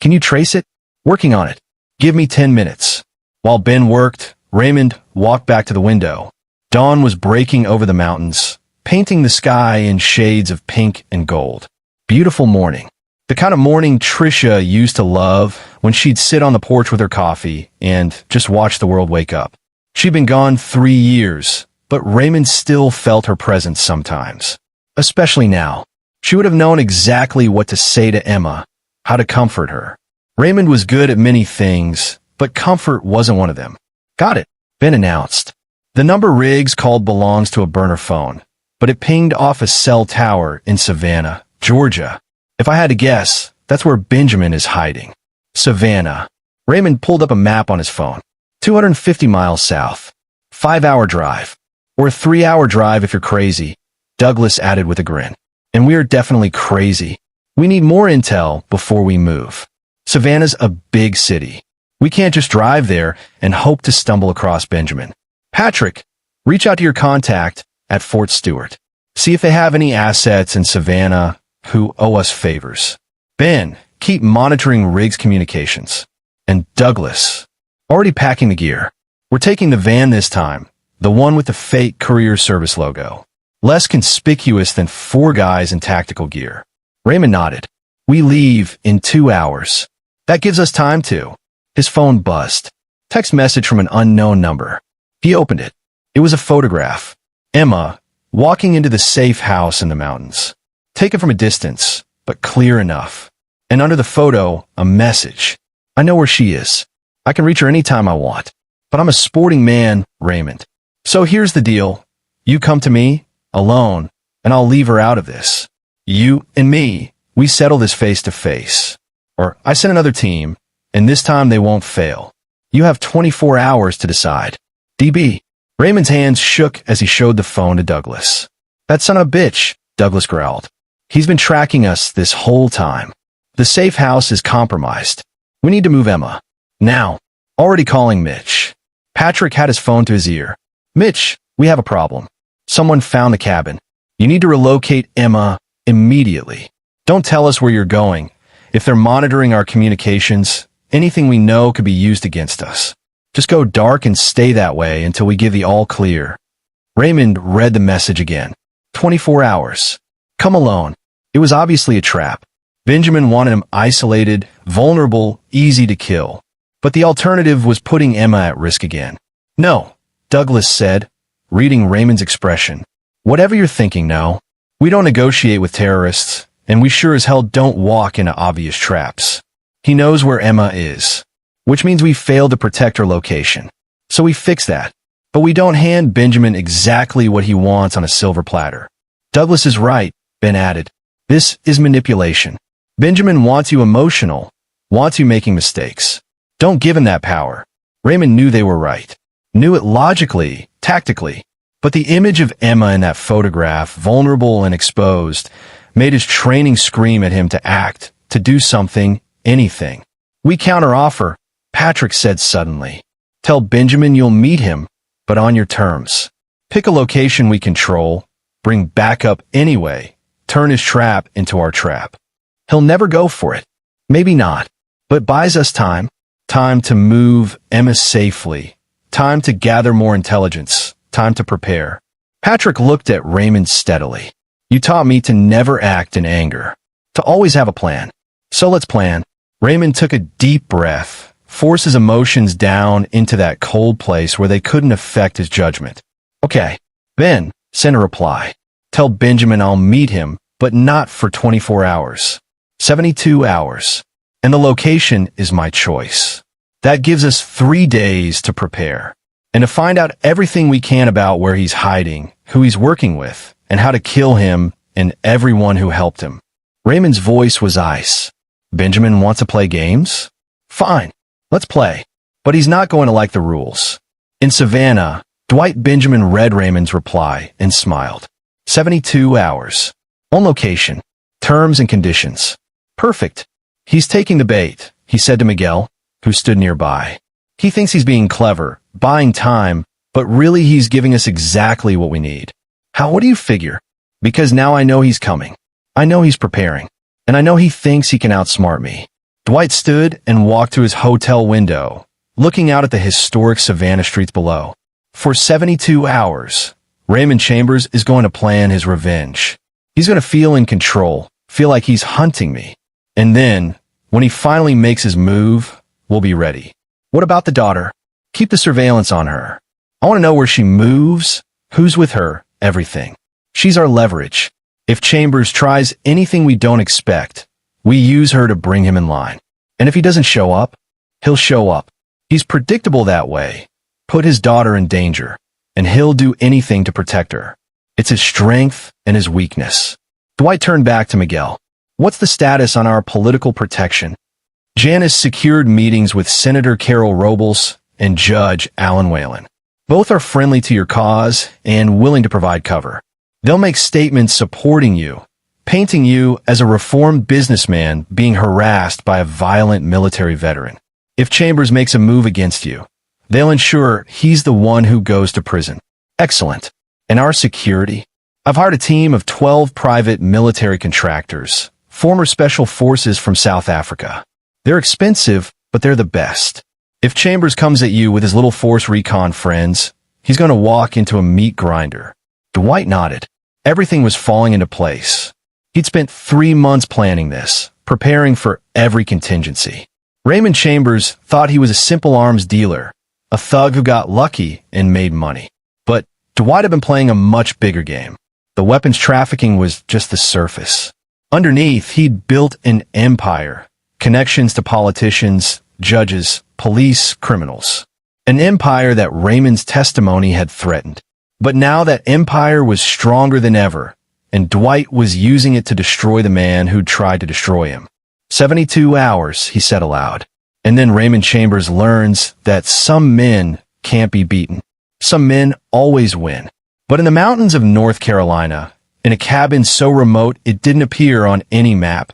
A: Can you trace it? Working on it. Give me 10 minutes. While Ben worked, Raymond walked back to the window. Dawn was breaking over the mountains, painting the sky in shades of pink and gold. Beautiful morning. The kind of morning Trisha used to love when she'd sit on the porch with her coffee and just watch the world wake up. She'd been gone 3 years, but Raymond still felt her presence sometimes. Especially now. She would have known exactly what to say to Emma, how to comfort her. Raymond was good at many things, but comfort wasn't one of them. Got it, Ben announced. The number Riggs called belongs to a burner phone, but it pinged off a cell tower in Savannah, Georgia. If I had to guess, that's where Benjamin is hiding. Savannah. Raymond pulled up a map on his phone. 250 miles south. 5-hour drive. Or a 3-hour drive if you're crazy, Douglas added with a grin. And we are definitely crazy. We need more intel before we move. Savannah's a big city. We can't just drive there and hope to stumble across Benjamin. Patrick, reach out to your contact at Fort Stewart. See if they have any assets in Savannah who owe us favors. Ben, keep monitoring Riggs communications. And Douglas, already packing the gear. We're taking the van this time, the one with the fake courier service logo. Less conspicuous than 4 guys in tactical gear. Raymond nodded. We leave in 2 hours. That gives us time to. His phone buzzed. Text message from an unknown number. He opened it. It was a photograph. Emma, walking into the safe house in the mountains. Taken from a distance, but clear enough. And under the photo, a message. I know where she is. I can reach her anytime I want. But I'm a sporting man, Raymond. So here's the deal. You come to me, alone, and I'll leave her out of this. You and me, we settle this face to face. Or I send another team, and this time they won't fail. You have 24 hours to decide. DB. Raymond's hands shook as he showed the phone to Douglas. That son of a bitch, Douglas growled. He's been tracking us this whole time. The safe house is compromised. We need to move Emma. Now. Already calling Mitch. Patrick had his phone to his ear. Mitch, we have a problem. Someone found the cabin. You need to relocate Emma immediately. Don't tell us where you're going. If they're monitoring our communications, anything we know could be used against us. Just go dark and stay that way until we give the all clear. Raymond read the message again. 24 hours. Come alone. It was obviously a trap. Benjamin wanted him isolated, vulnerable, easy to kill. But the alternative was putting Emma at risk again. No, Douglas said, reading Raymond's expression. Whatever you're thinking, no. We don't negotiate with terrorists, and we sure as hell don't walk into obvious traps. He knows where Emma is, which means we failed to protect her location. So we fix that. But we don't hand Benjamin exactly what he wants on a silver platter. Douglas is right, Ben added. This is manipulation. Benjamin wants you emotional, wants you making mistakes. Don't give him that power. Raymond knew they were right. Knew it logically, tactically. But the image of Emma in that photograph, vulnerable and exposed, made his training scream at him to act, to do something, anything. We counteroffer, Patrick said suddenly. Tell Benjamin you'll meet him, but on your terms. Pick a location we control, bring backup anyway, turn his trap into our trap. He'll never go for it. Maybe not, but buys us time. Time to move Emma safely. Time to gather more intelligence. Time to prepare. Patrick looked at Raymond steadily. You taught me to never act in anger, to always have a plan. So let's plan. Raymond took a deep breath, forced his emotions down into that cold place where they couldn't affect his judgment. Okay, Ben, send a reply. Tell Benjamin I'll meet him, but not for 24 hours. 72 hours. And the location is my choice. That gives us 3 days to prepare and to find out everything we can about where he's hiding, who he's working with, and how to kill him and everyone who helped him. Raymond's voice was ice. Benjamin wants to play games? Fine, let's play. But he's not going to like the rules. In Savannah, Dwight Benjamin read Raymond's reply and smiled. 72 hours. On location. Terms and conditions. Perfect. He's taking the bait, he said to Miguel, who stood nearby. He thinks he's being clever, buying time, but really he's giving us exactly what we need. What do you figure? Because now I know he's coming. I know he's preparing. And I know he thinks he can outsmart me. Dwight stood and walked to his hotel window, looking out at the historic Savannah streets below. For 72 hours, Raymond Chambers is going to plan his revenge. He's going to feel in control, feel like he's hunting me. And then, when he finally makes his move, we'll be ready. What about the daughter? Keep the surveillance on her. I want to know where she moves, who's with her, everything. She's our leverage. If Chambers tries anything we don't expect, we use her to bring him in line. And if he doesn't show up, he'll show up. He's predictable that way. Put his daughter in danger, and he'll do anything to protect her. It's his strength and his weakness. Dwight turned back to Miguel. What's the status on our political protection? Janice secured meetings with Senator Carol Robles and Judge Alan Whalen. Both are friendly to your cause and willing to provide cover. They'll make statements supporting you, painting you as a reformed businessman being harassed by a violent military veteran. If Chambers makes a move against you, they'll ensure he's the one who goes to prison. Excellent. And our security? I've hired a team of 12 private military contractors, former special forces from South Africa. They're expensive, but they're the best. If Chambers comes at you with his little force recon friends, he's going to walk into a meat grinder. Dwight nodded. Everything was falling into place. He'd spent 3 months planning this, preparing for every contingency. Raymond Chambers thought he was a simple arms dealer, a thug who got lucky and made money. But Dwight had been playing a much bigger game. The weapons trafficking was just the surface. Underneath, he'd built an empire, connections to politicians, judges, police, criminals. An empire that Raymond's testimony had threatened. But now that empire was stronger than ever, and Dwight was using it to destroy the man who'd tried to destroy him. 72 hours, he said aloud. And then Raymond Chambers learns that some men can't be beaten. Some men always win. But in the mountains of North Carolina, in a cabin so remote it didn't appear on any map,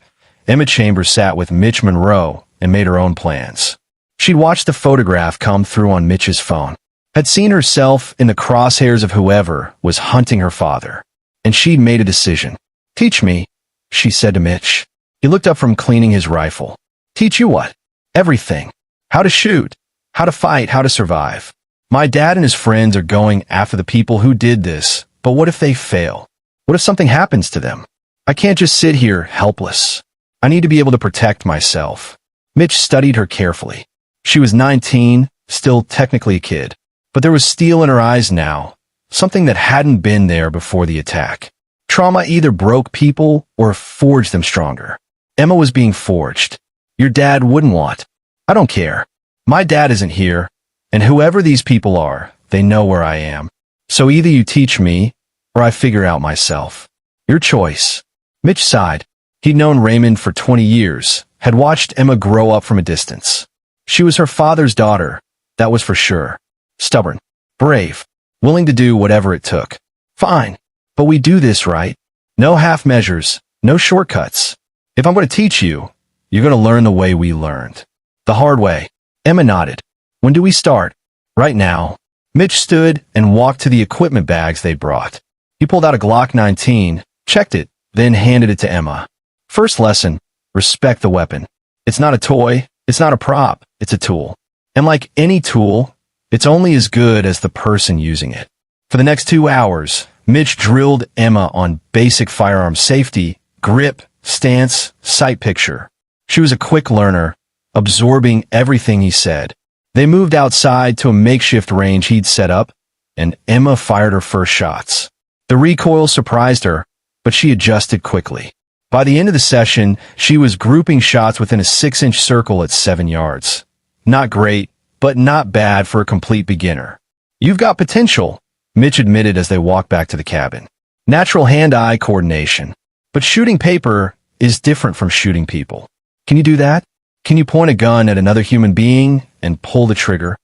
A: Emma Chambers sat with Mitch Monroe and made her own plans. She'd watched the photograph come through on Mitch's phone, had seen herself in the crosshairs of whoever was hunting her father, and she'd made a decision. Teach me, she said to Mitch. He looked up from cleaning his rifle. Teach you what? Everything. How to shoot, how to fight, how to survive. My dad and his friends are going after the people who did this, but what if they fail? What if something happens to them? I can't just sit here helpless. I need to be able to protect myself. Mitch studied her carefully. She was 19, still technically a kid, but there was steel in her eyes now, something that hadn't been there before the attack. Trauma either broke people or forged them stronger. Emma was being forged. Your dad wouldn't want. I don't care. My dad isn't here, and whoever these people are, they know where I am. So either you teach me, or I figure out myself. Your choice. Mitch sighed. He'd known Raymond for 20 years, had watched Emma grow up from a distance. She was her father's daughter, that was for sure. Stubborn, brave, willing to do whatever it took. Fine, but we do this right. No half measures, no shortcuts. If I'm going to teach you, you're going to learn the way we learned. The hard way. Emma nodded. When do we start? Right now. Mitch stood and walked to the equipment bags they brought. He pulled out a Glock 19, checked it, then handed it to Emma. First lesson, respect the weapon. It's not a toy, it's not a prop, it's a tool. And like any tool, It's only as good as the person using it. For the next 2 hours, Mitch drilled Emma on basic firearm safety, grip, stance, sight picture. She was a quick learner, absorbing everything he said. They moved outside to a makeshift range he'd set up, and Emma fired her first shots. The recoil surprised her, but she adjusted quickly. By the end of the session, she was grouping shots within a 6-inch circle at 7 yards. Not great, but not bad for a complete beginner. "You've got potential," Mitch admitted as they walked back to the cabin. "Natural hand-eye coordination. But shooting paper is different from shooting people. Can you do that? Can you point a gun at another human being and pull the trigger?"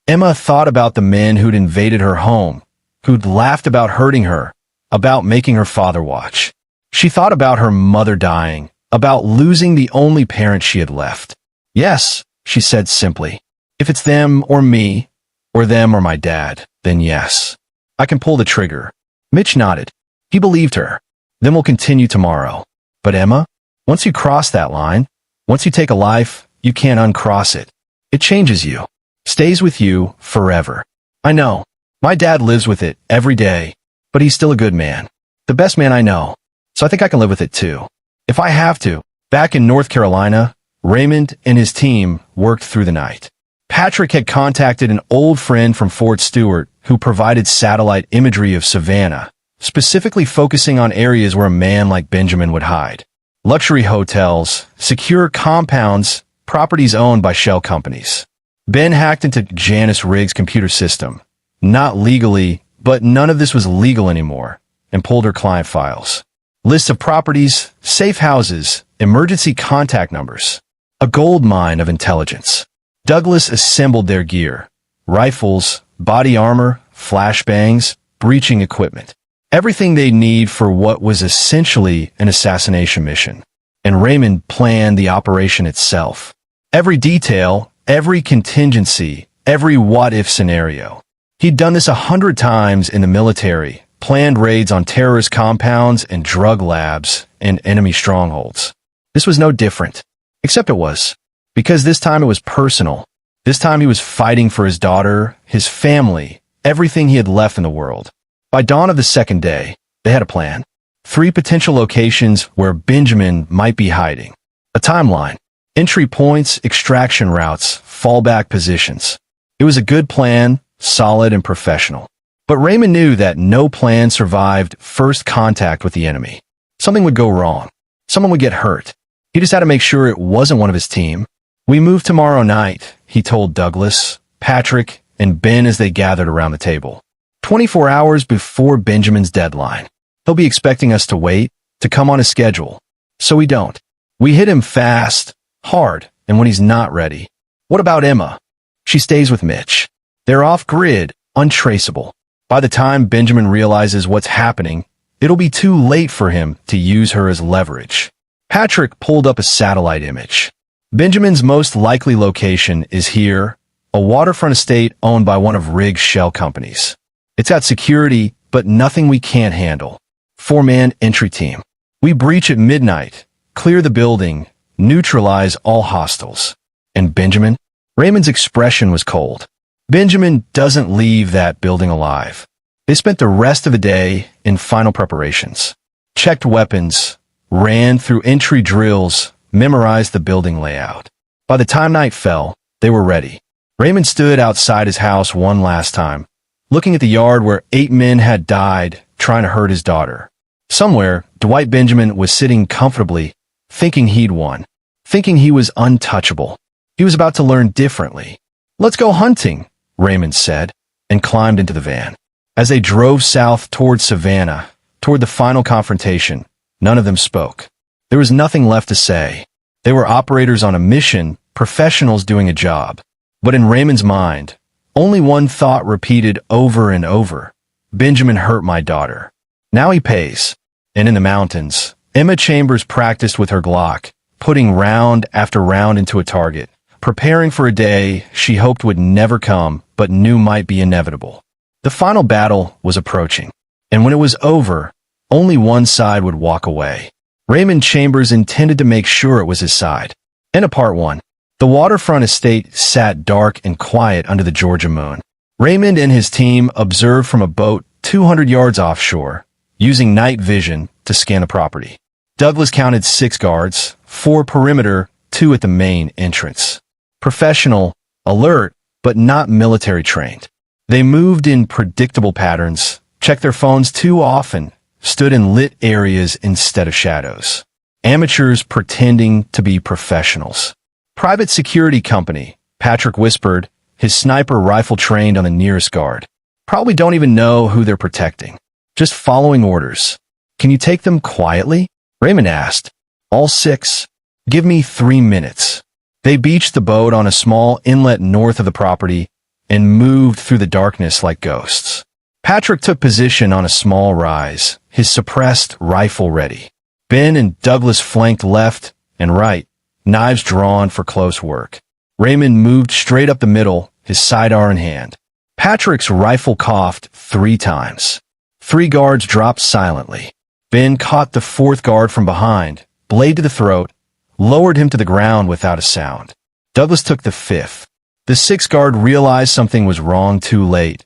A: Emma thought about the men who'd invaded her home, who'd laughed about hurting her, about making her father watch. She thought about her mother dying, about losing the only parent she had left. "Yes," she said simply. "If it's them or me, or them or my dad, then yes. I can pull the trigger." Mitch nodded. He believed her. "Then we'll continue tomorrow." "But Emma, once you cross that line, once you take a life, you can't uncross it. It changes you. Stays with you forever." "I know. My dad lives with it every day, but he's still a good man. The best man I know. So I think I can live with it too. If I have to." Back in North Carolina, Raymond and his team worked through the night. Patrick had contacted an old friend from Fort Stewart who provided satellite imagery of Savannah, specifically focusing on areas where a man like Benjamin would hide. Luxury hotels, secure compounds, properties owned by shell companies. Ben hacked into Janice Riggs' computer system. Not legally, but none of this was legal anymore, and pulled her client files. Lists of properties, safe houses, emergency contact numbers. A gold mine of intelligence. Douglas assembled their gear. Rifles, body armor, flashbangs, breaching equipment. Everything they need for what was essentially an assassination mission. And Raymond planned the operation itself. Every detail, every contingency, every what-if scenario. He'd done this 100 times in the military, planned raids on terrorist compounds and drug labs and enemy strongholds. This was no different, except it was. Because this time it was personal. This time he was fighting for his daughter, his family, everything he had left in the world. By dawn of the second day, they had a plan. 3 potential locations where Benjamin might be hiding. A timeline. Entry points, extraction routes, fallback positions. It was a good plan, solid and professional. But Raymond knew that no plan survived first contact with the enemy. Something would go wrong. Someone would get hurt. He just had to make sure it wasn't one of his team. "We move tomorrow night," he told Douglas, Patrick, and Ben as they gathered around the table. 24 hours before Benjamin's deadline. He'll be expecting us to wait, to come on his schedule. So we don't. We hit him fast, hard, and when he's not ready. What about Emma? She stays with Mitch. They're off-grid, untraceable. By the time Benjamin realizes what's happening, it'll be too late for him to use her as leverage. Patrick pulled up a satellite image. Benjamin's most likely location is here, a waterfront estate owned by one of Riggs' shell companies. It's got security, but nothing we can't handle. 4-man entry team. We breach at midnight, clear the building, neutralize all hostiles. And Benjamin? Raymond's expression was cold. Benjamin doesn't leave that building alive. They spent the rest of the day in final preparations. Checked weapons, ran through entry drills, memorized the building layout. By the time night fell, they were ready. Raymond stood outside his house one last time, looking at the yard where 8 men had died trying to hurt his daughter. Somewhere, Dwight Benjamin was sitting comfortably, thinking he'd won, thinking he was untouchable. He was about to learn differently. "Let's go hunting," Raymond said, and climbed into the van. As they drove south toward Savannah, toward the final confrontation, none of them spoke. There was nothing left to say. They were operators on a mission, professionals doing a job. But in Raymond's mind, only one thought repeated over and over. Benjamin hurt my daughter. Now he pays. And in the mountains, Emma Chambers practiced with her Glock, putting round after round into a target, preparing for a day she hoped would never come, but knew might be inevitable. The final battle was approaching. And when it was over, only one side would walk away. Raymond Chambers intended to make sure it was his side. End of part 1. The waterfront estate sat dark and quiet under the Georgia moon. Raymond and his team observed from a boat 200 yards offshore, using night vision to scan the property. Douglas counted 6 guards, 4 perimeter, 2 at the main entrance. Professional, alert, but not military trained. They moved in predictable patterns, checked their phones too often, stood in lit areas instead of shadows. Amateurs pretending to be professionals. Private security company, Patrick whispered, his sniper rifle trained on the nearest guard. Probably don't even know who they're protecting. Just following orders. Can you take them quietly? Raymond asked. All 6. Give me 3 minutes. They beached the boat on a small inlet north of the property and moved through the darkness like ghosts. Patrick took position on a small rise, his suppressed rifle ready. Ben and Douglas flanked left and right, knives drawn for close work. Raymond moved straight up the middle, his sidearm in hand. Patrick's rifle coughed 3 times. 3 guards dropped silently. Ben caught the 4th guard from behind, blade to the throat, lowered him to the ground without a sound. Douglas took the 5th. The 6th guard realized something was wrong too late.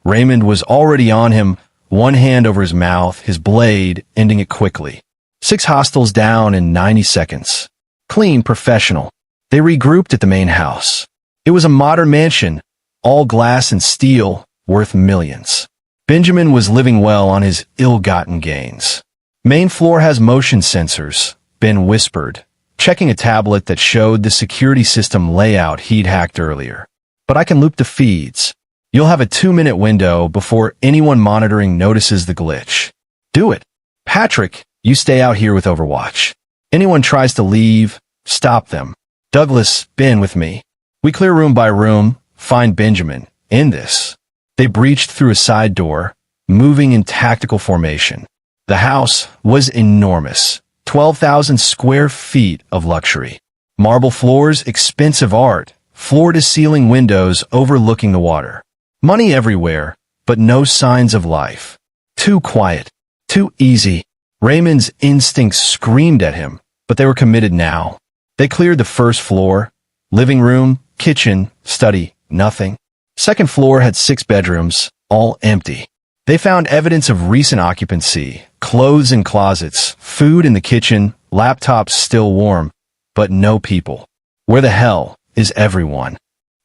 A: Raymond was already on him, one hand over his mouth, his blade ending it quickly. 6 hostiles down in 90 seconds. Clean, professional. They regrouped at the main house. It was a modern mansion, all glass and steel, worth millions. Benjamin was living well on his ill-gotten gains. Main floor has motion sensors, Ben whispered, checking a tablet that showed the security system layout he'd hacked earlier. But I can loop the feeds. You'll have a 2-minute window before anyone monitoring notices the glitch. Do it. Patrick, you stay out here with Overwatch. Anyone tries to leave, stop them. Douglas, Ben with me. We clear room by room, find Benjamin. In this. They breached through a side door, moving in tactical formation. The house was enormous. 12,000 square feet of luxury. Marble floors, expensive art, floor-to-ceiling windows overlooking the water. Money everywhere, but no signs of life. Too quiet. Too easy. Raymond's instincts screamed at him, but they were committed now. They cleared the first floor. Living room, kitchen, study, nothing. Second floor had 6 bedrooms, all empty. They found evidence of recent occupancy, clothes in closets, food in the kitchen, laptops still warm, but no people. Where the hell is everyone?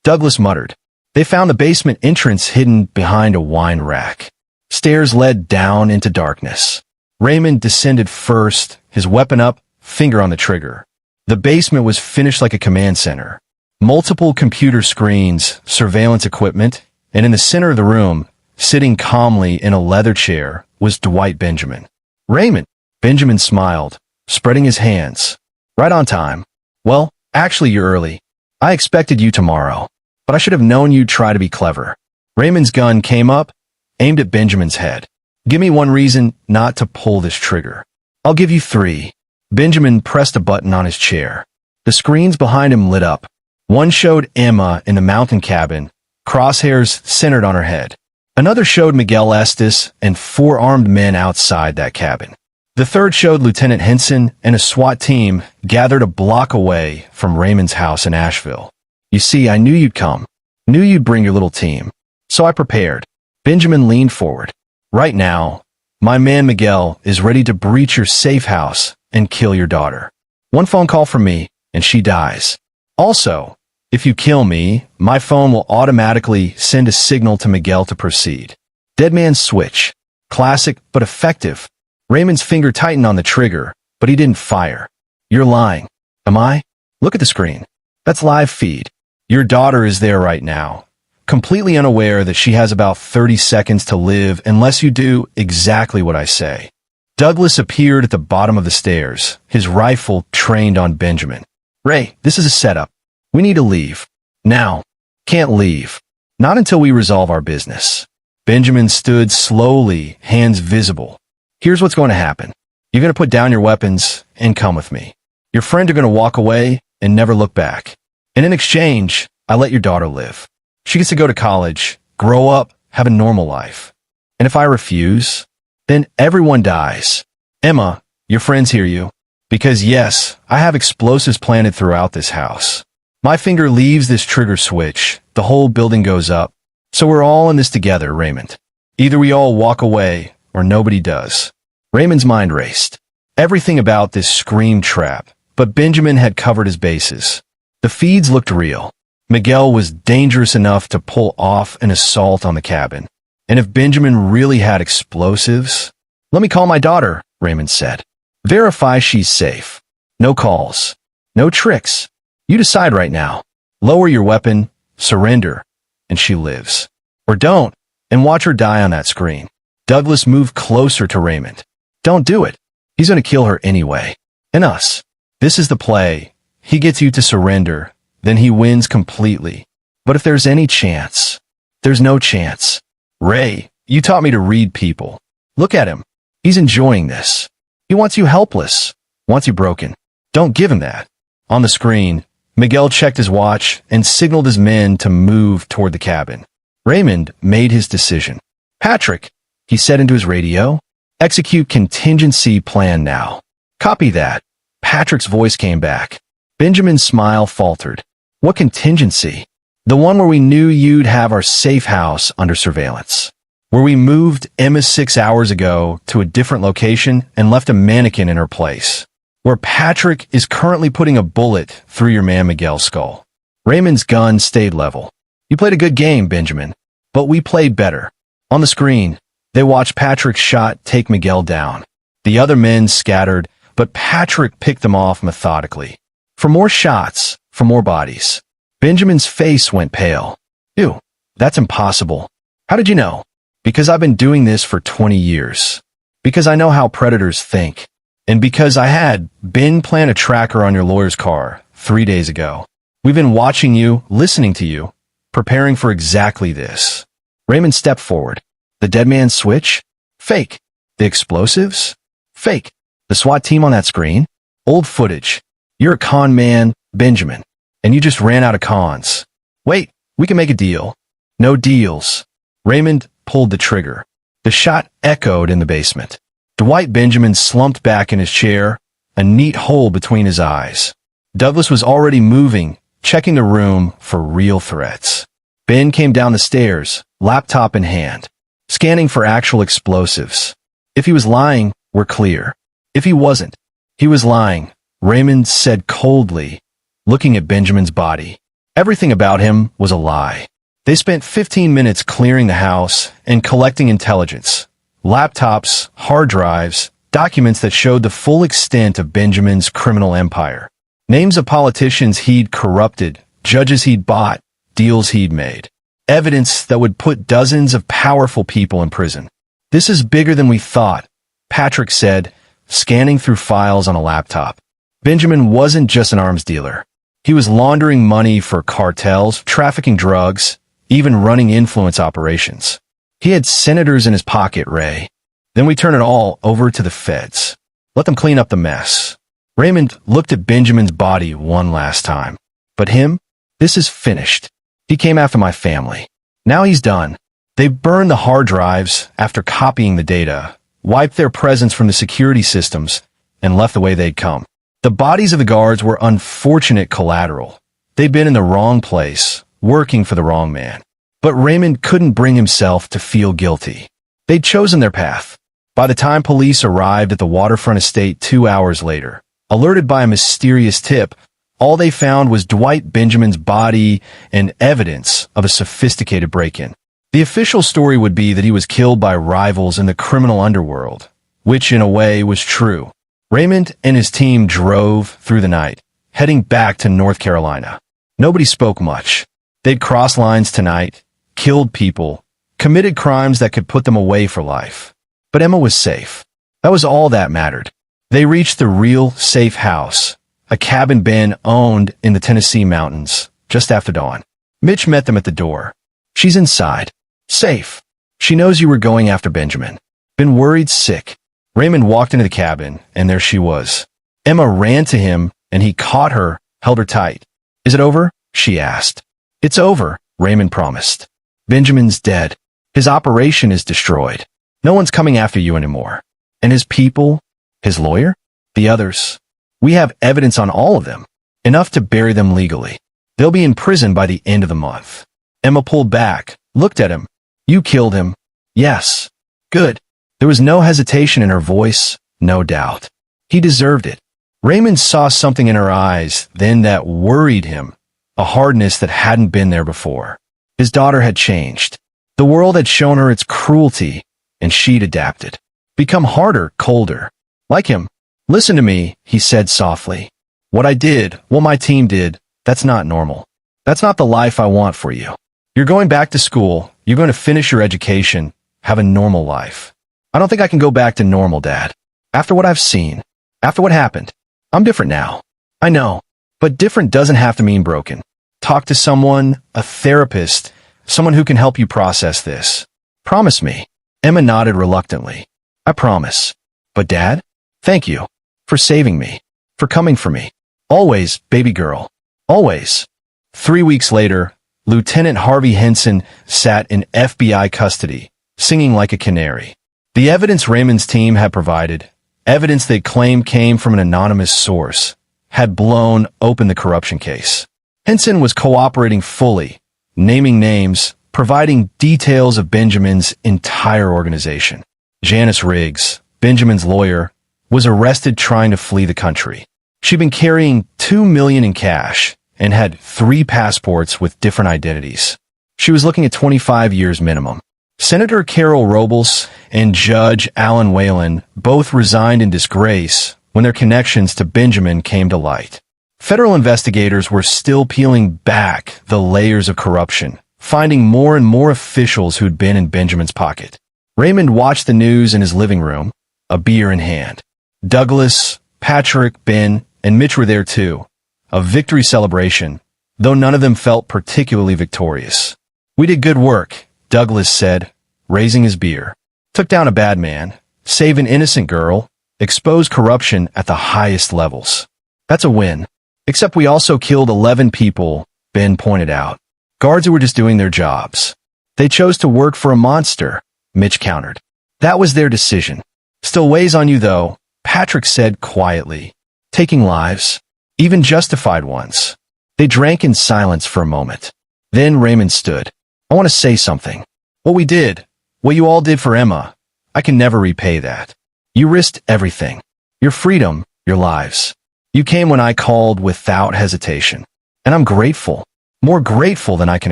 A: Douglas muttered. They found the basement entrance hidden behind a wine rack. Stairs led down into darkness. Raymond descended first, his weapon up, finger on the trigger. The basement was finished like a command center. Multiple computer screens, surveillance equipment, and in the center of the room, sitting calmly in a leather chair, was Dwight Benjamin. Raymond. Benjamin smiled, spreading his hands. Right on time. Well, actually you're early. I expected you tomorrow, but I should have known you'd try to be clever. Raymond's gun came up, aimed at Benjamin's head. Give me one reason not to pull this trigger. I'll give you 3. Benjamin pressed a button on his chair. The screens behind him lit up. One showed Emma in the mountain cabin, crosshairs centered on her head. Another showed Miguel Estes and 4 armed men outside that cabin. The third showed Lieutenant Henson and a SWAT team gathered a block away from Raymond's house in Asheville. You see, I knew you'd come. Knew you'd bring your little team. So I prepared. Benjamin leaned forward. Right now, my man Miguel is ready to breach your safe house and kill your daughter. One phone call from me, and she dies. Also, if you kill me, my phone will automatically send a signal to Miguel to proceed. Dead man's switch. Classic, but effective. Raymond's finger tightened on the trigger, but he didn't fire. You're lying. Am I? Look at the screen. That's live feed. Your daughter is there right now, completely unaware that she has about 30 seconds to live unless you do exactly what I say. Douglas appeared at the bottom of the stairs, his rifle trained on Benjamin. Ray, this is a setup. We need to leave. Now. Can't leave. Not until we resolve our business. Benjamin stood slowly, hands visible. Here's what's going to happen. You're going to put down your weapons and come with me. Your friends are going to walk away and never look back. And in exchange, I let your daughter live. She gets to go to college, grow up, have a normal life. And if I refuse, then everyone dies. Emma, your friends hear you. Because yes, I have explosives planted throughout this house. My finger leaves this trigger switch, the whole building goes up, So we're all in this together, Raymond. Either we all walk away, or nobody does. Raymond's mind raced. Everything about this screamed trap, but Benjamin had covered his bases. The feeds looked real. Miguel was dangerous enough to pull off an assault on the cabin. And if Benjamin really had explosives... Let me call my daughter, Raymond said. Verify she's safe. No calls. No tricks. You decide right now. Lower your weapon, surrender, and she lives. Or don't, and watch her die on that screen. Douglas moved closer to Raymond. Don't do it. He's going to kill her anyway. And us. This is the play. He gets you to surrender, then he wins completely. But if there's any chance, there's no chance. Ray, you taught me to read people. Look at him. He's enjoying this. He wants you helpless, wants you broken. Don't give him that. On the screen, Miguel checked his watch and signaled his men to move toward the cabin. Raymond made his decision. Patrick, he said into his radio, execute contingency plan now. Copy that. Patrick's voice came back. Benjamin's smile faltered. What contingency? The one where we knew you'd have our safe house under surveillance. Where we moved Emma 6 hours ago to a different location and left a mannequin in her place. Where Patrick is currently putting a bullet through your man Miguel's skull. Raymond's gun stayed level. You played a good game, Benjamin, but we played better. On the screen, they watched Patrick's shot take Miguel down. The other men scattered, but Patrick picked them off methodically. For more shots, for more bodies. Benjamin's face went pale. Ew, that's impossible. How did you know? Because I've been doing this for 20 years. Because I know how predators think. And because I had Ben plant a tracker on your lawyer's car 3 days ago. We've been watching you, listening to you, preparing for exactly this. Raymond stepped forward. The dead man's switch? Fake. The explosives? Fake. The SWAT team on that screen? Old footage. You're a con man, Benjamin. And you just ran out of cons. Wait, we can make a deal. No deals. Raymond pulled the trigger. The shot echoed in the basement. Dwight Benjamin slumped back in his chair, a neat hole between his eyes. Douglas was already moving, checking the room for real threats. Ben came down the stairs, laptop in hand, scanning for actual explosives. If he was lying, we're clear. If he wasn't, he was lying, Raymond said coldly, looking at Benjamin's body. Everything about him was a lie. They spent 15 minutes clearing the house and collecting intelligence. Laptops, hard drives, documents that showed the full extent of Benjamin's criminal empire. Names of politicians he'd corrupted, judges he'd bought, deals he'd made. Evidence that would put dozens of powerful people in prison. This is bigger than we thought, Patrick said, scanning through files on a laptop. Benjamin wasn't just an arms dealer. He was laundering money for cartels, trafficking drugs, even running influence operations. He had senators in his pocket, Ray. Then we turn it all over to the feds. Let them clean up the mess. Raymond looked at Benjamin's body one last time. But him? This is finished. He came after my family. Now he's done. They burned the hard drives after copying the data, wiped their presence from the security systems, and left the way they'd come. The bodies of the guards were unfortunate collateral. They'd been in the wrong place, working for the wrong man. But Raymond couldn't bring himself to feel guilty. They'd chosen their path. By the time police arrived at the waterfront estate 2 hours later, alerted by a mysterious tip, all they found was Dwight Benjamin's body and evidence of a sophisticated break-in. The official story would be that he was killed by rivals in the criminal underworld, which in a way was true. Raymond and his team drove through the night, heading back to North Carolina. Nobody spoke much. They'd crossed lines tonight, killed people, committed crimes that could put them away for life. But Emma was safe. That was all that mattered. They reached the real safe house, a cabin Ben owned in the Tennessee mountains, just after dawn. Mitch met them at the door. She's inside. Safe. She knows you were going after Benjamin. Been worried sick. Raymond walked into the cabin, and there she was. Emma ran to him, and he caught her, held her tight. Is it over? She asked. It's over, Raymond promised. Benjamin's dead. His operation is destroyed. No one's coming after you anymore. And his people? His lawyer? The others? We have evidence on all of them. Enough to bury them legally. They'll be in prison by the end of the month. Emma pulled back, looked at him. You killed him. Yes. Good. There was no hesitation in her voice, no doubt. He deserved it. Raymond saw something in her eyes then that worried him, a hardness that hadn't been there before. His daughter had changed. The world had shown her its cruelty, and she'd adapted. Become harder, colder. Like him. Listen to me, he said softly. What I did, what my team did, that's not normal. That's not the life I want for you. You're going back to school, you're going to finish your education, have a normal life. I don't think I can go back to normal, Dad. After what I've seen, after what happened, I'm different now. I know, but different doesn't have to mean broken. Talk to someone, a therapist, someone who can help you process this. Promise me. Emma nodded reluctantly. I promise. But Dad, thank you for saving me, for coming for me. Always, baby girl. Always. 3 weeks later, Lieutenant Harvey Henson sat in FBI custody, singing like a canary. The evidence Raymond's team had provided, evidence they claimed came from an anonymous source, had blown open the corruption case. Henson was cooperating fully, naming names, providing details of Benjamin's entire organization. Janice Riggs, Benjamin's lawyer, was arrested trying to flee the country. She'd been carrying $2 million in cash and had 3 passports with different identities. She was looking at 25 years minimum. Senator Carol Robles and Judge Alan Whalen both resigned in disgrace when their connections to Benjamin came to light. Federal investigators were still peeling back the layers of corruption, finding more and more officials who'd been in Benjamin's pocket. Raymond watched the news in his living room, a beer in hand. Douglas, Patrick, Ben, and Mitch were there too. A victory celebration, though none of them felt particularly victorious. We did good work, Douglas said, raising his beer. Took down a bad man, saved an innocent girl, exposed corruption at the highest levels. That's a win. Except we also killed 11 people, Ben pointed out. Guards who were just doing their jobs. They chose to work for a monster, Mitch countered. That was their decision. Still weighs on you though, Patrick said quietly. Taking lives, even justified ones. They drank in silence for a moment. Then Raymond stood. I want to say something. What we did, what you all did for Emma, I can never repay that. You risked everything. Your freedom, your lives. You came when I called without hesitation. And I'm grateful. More grateful than I can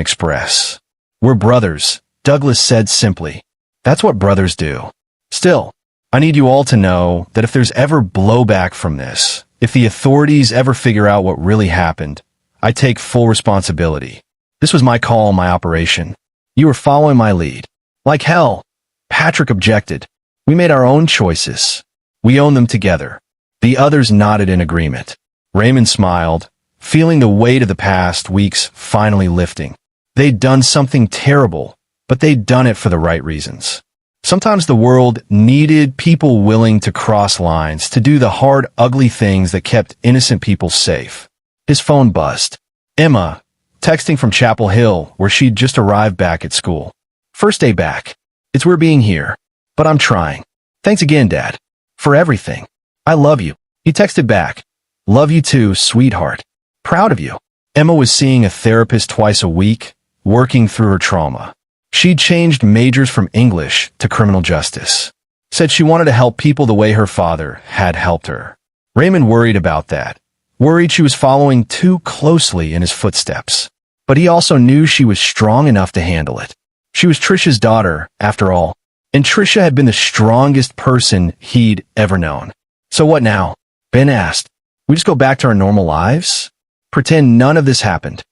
A: express. We're brothers, Douglas said simply. That's what brothers do. Still, I need you all to know that if there's ever blowback from this, if the authorities ever figure out what really happened, I take full responsibility. This was my call, my operation. You were following my lead. Like hell. Patrick objected. We made our own choices. We own them together. The others nodded in agreement. Raymond smiled, feeling the weight of the past weeks finally lifting. They'd done something terrible, but they'd done it for the right reasons. Sometimes the world needed people willing to cross lines, to do the hard, ugly things that kept innocent people safe. His phone buzzed. Emma, texting from Chapel Hill, where she'd just arrived back at school. First day back. It's weird being here, but I'm trying. Thanks again, Dad. For everything. I love you. He texted back. Love you too, sweetheart. Proud of you. Emma was seeing a therapist twice a week, working through her trauma. She'd changed majors from English to criminal justice. Said she wanted to help people the way her father had helped her. Raymond worried about that. Worried she was following too closely in his footsteps. But he also knew she was strong enough to handle it. She was Trisha's daughter, after all. And Trisha had been the strongest person he'd ever known. So what now? Ben asked. We just go back to our normal lives? Pretend none of this happened.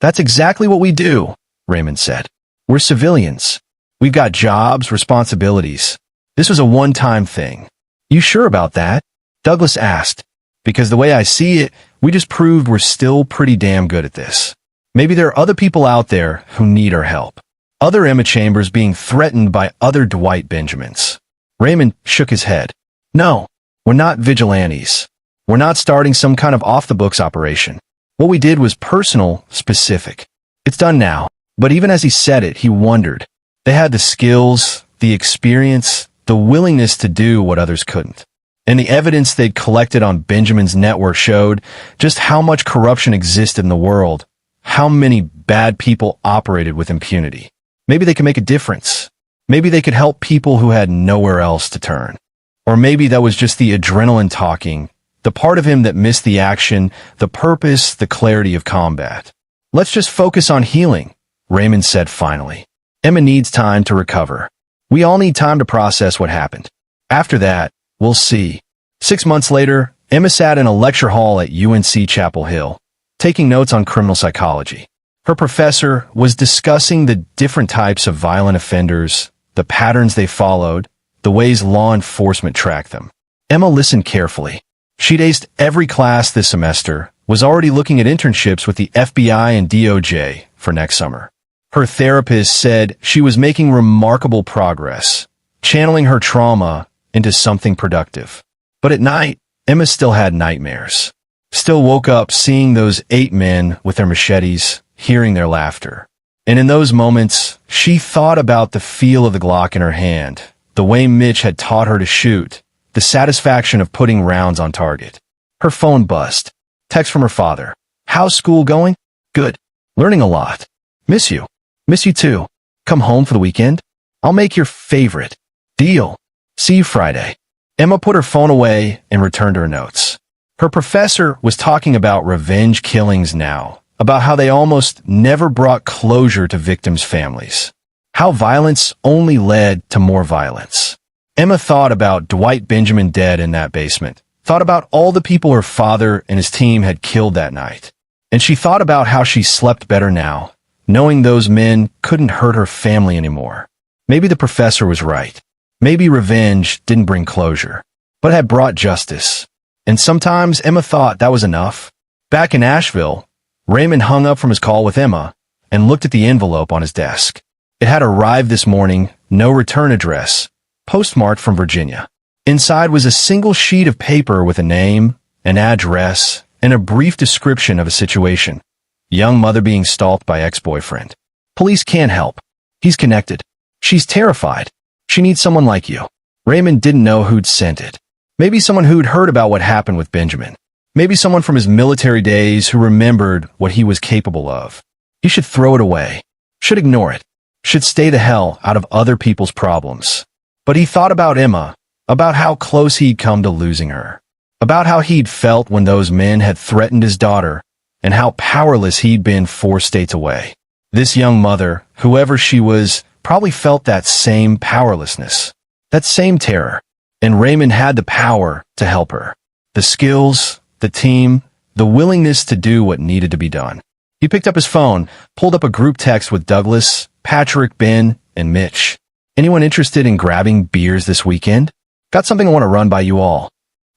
A: That's exactly what we do, Raymond said. We're civilians. We've got jobs, responsibilities. This was a one-time thing. You sure about that? Douglas asked. Because the way I see it, we just proved we're still pretty damn good at this. Maybe there are other people out there who need our help. Other Emma Chambers being threatened by other Dwight Benjamins. Raymond shook his head. No, we're not vigilantes. We're not starting some kind of off-the-books operation. What we did was personal, specific. It's done now. But even as he said it, he wondered. They had the skills, the experience, the willingness to do what others couldn't. And the evidence they'd collected on Benjamin's network showed just how much corruption existed in the world, how many bad people operated with impunity. Maybe they could make a difference. Maybe they could help people who had nowhere else to turn. Or maybe that was just the adrenaline talking, the part of him that missed the action, the purpose, the clarity of combat. Let's just focus on healing, Raymond said finally. Emma needs time to recover. We all need time to process what happened. After that, we'll see. 6 months later, Emma sat in a lecture hall at UNC Chapel Hill, taking notes on criminal psychology. Her professor was discussing the different types of violent offenders, the patterns they followed, the ways law enforcement tracked them. Emma listened carefully. She'd aced every class this semester, was already looking at internships with the FBI and DOJ for next summer. Her therapist said she was making remarkable progress, channeling her trauma into something productive. But at night, Emma still had nightmares. Still woke up seeing those 8 men with their machetes, hearing their laughter. And in those moments, she thought about the feel of the Glock in her hand, the way Mitch had taught her to shoot, the satisfaction of putting rounds on target. Her phone buzzed. Text from her father. How's school going? Good. Learning a lot. Miss you. Miss you too. Come home for the weekend? I'll make your favorite. Deal. See you Friday. Emma put her phone away and returned to her notes. Her professor was talking about revenge killings now, about how they almost never brought closure to victims' families. How violence only led to more violence. Emma thought about Dwight Benjamin dead in that basement, thought about all the people her father and his team had killed that night. And she thought about how she slept better now, knowing those men couldn't hurt her family anymore. Maybe the professor was right. Maybe revenge didn't bring closure, but had brought justice. And sometimes Emma thought that was enough. Back in Asheville, Raymond hung up from his call with Emma and looked at the envelope on his desk. It had arrived this morning, no return address, postmarked from Virginia. Inside was a single sheet of paper with a name, an address, and a brief description of a situation. Young mother being stalked by ex-boyfriend. Police can't help. He's connected. She's terrified. She needs someone like you. Raymond didn't know who'd sent it. Maybe someone who'd heard about what happened with Benjamin. Maybe someone from his military days who remembered what he was capable of. He should throw it away. Should ignore it. Should stay the hell out of other people's problems. But he thought about Emma, about how close he'd come to losing her, about how he'd felt when those men had threatened his daughter, and how powerless he'd been 4 states away. This young mother, whoever she was, probably felt that same powerlessness, that same terror. And Raymond had the power to help her. The skills, the team, the willingness to do what needed to be done. He picked up his phone, pulled up a group text with Douglas, Patrick, Ben, and Mitch. Anyone interested in grabbing beers this weekend? Got something I want to run by you all.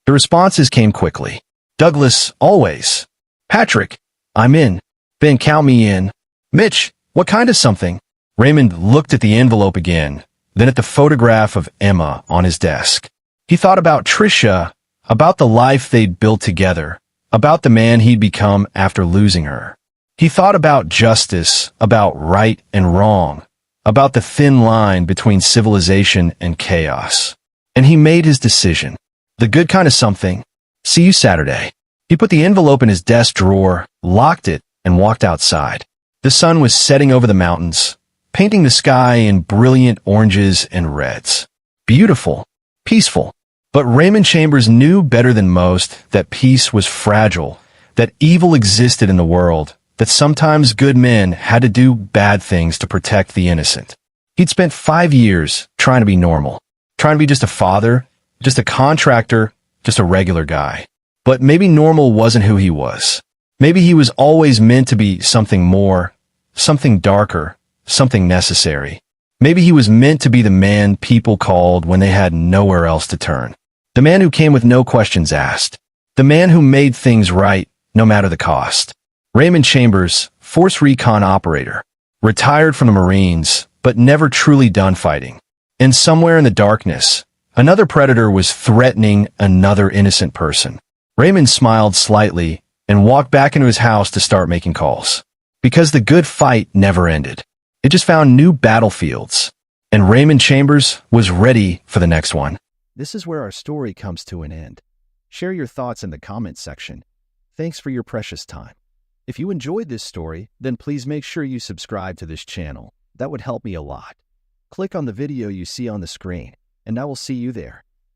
A: The responses came quickly. Douglas, always. Patrick, I'm in. Ben, count me in. Mitch, what kind of something? Raymond looked at the envelope again, then at the photograph of Emma on his desk. He thought about Trisha, about the life they'd built together, about the man he'd become after losing her. He thought about justice, about right and wrong, about the thin line between civilization and chaos. And he made his decision. The good kind of something. See you Saturday. He put the envelope in his desk drawer, locked it, and walked outside. The sun was setting over the mountains, painting the sky in brilliant oranges and reds. Beautiful, peaceful. But Raymond Chambers knew better than most that peace was fragile, that evil existed in the world, that sometimes good men had to do bad things to protect the innocent. He'd spent 5 years trying to be normal, trying to be just a father, just a contractor, just a regular guy. But maybe normal wasn't who he was. Maybe he was always meant to be something more, something darker, something necessary. Maybe he was meant to be the man people called when they had nowhere else to turn. The man who came with no questions asked. The man who made things right, no matter the cost. Raymond Chambers, Force Recon operator. Retired from the Marines, but never truly done fighting. And somewhere in the darkness, another predator was threatening another innocent person. Raymond smiled slightly and walked back into his house to start making calls. Because the good fight never ended. It just found new battlefields. And Raymond Chambers was ready for the next one.
B: This is where our story comes to an end. Share your thoughts in the comments section. Thanks for your precious time. If you enjoyed this story, then please make sure you subscribe to this channel. That would help me a lot. Click on the video you see on the screen, and I will see you there.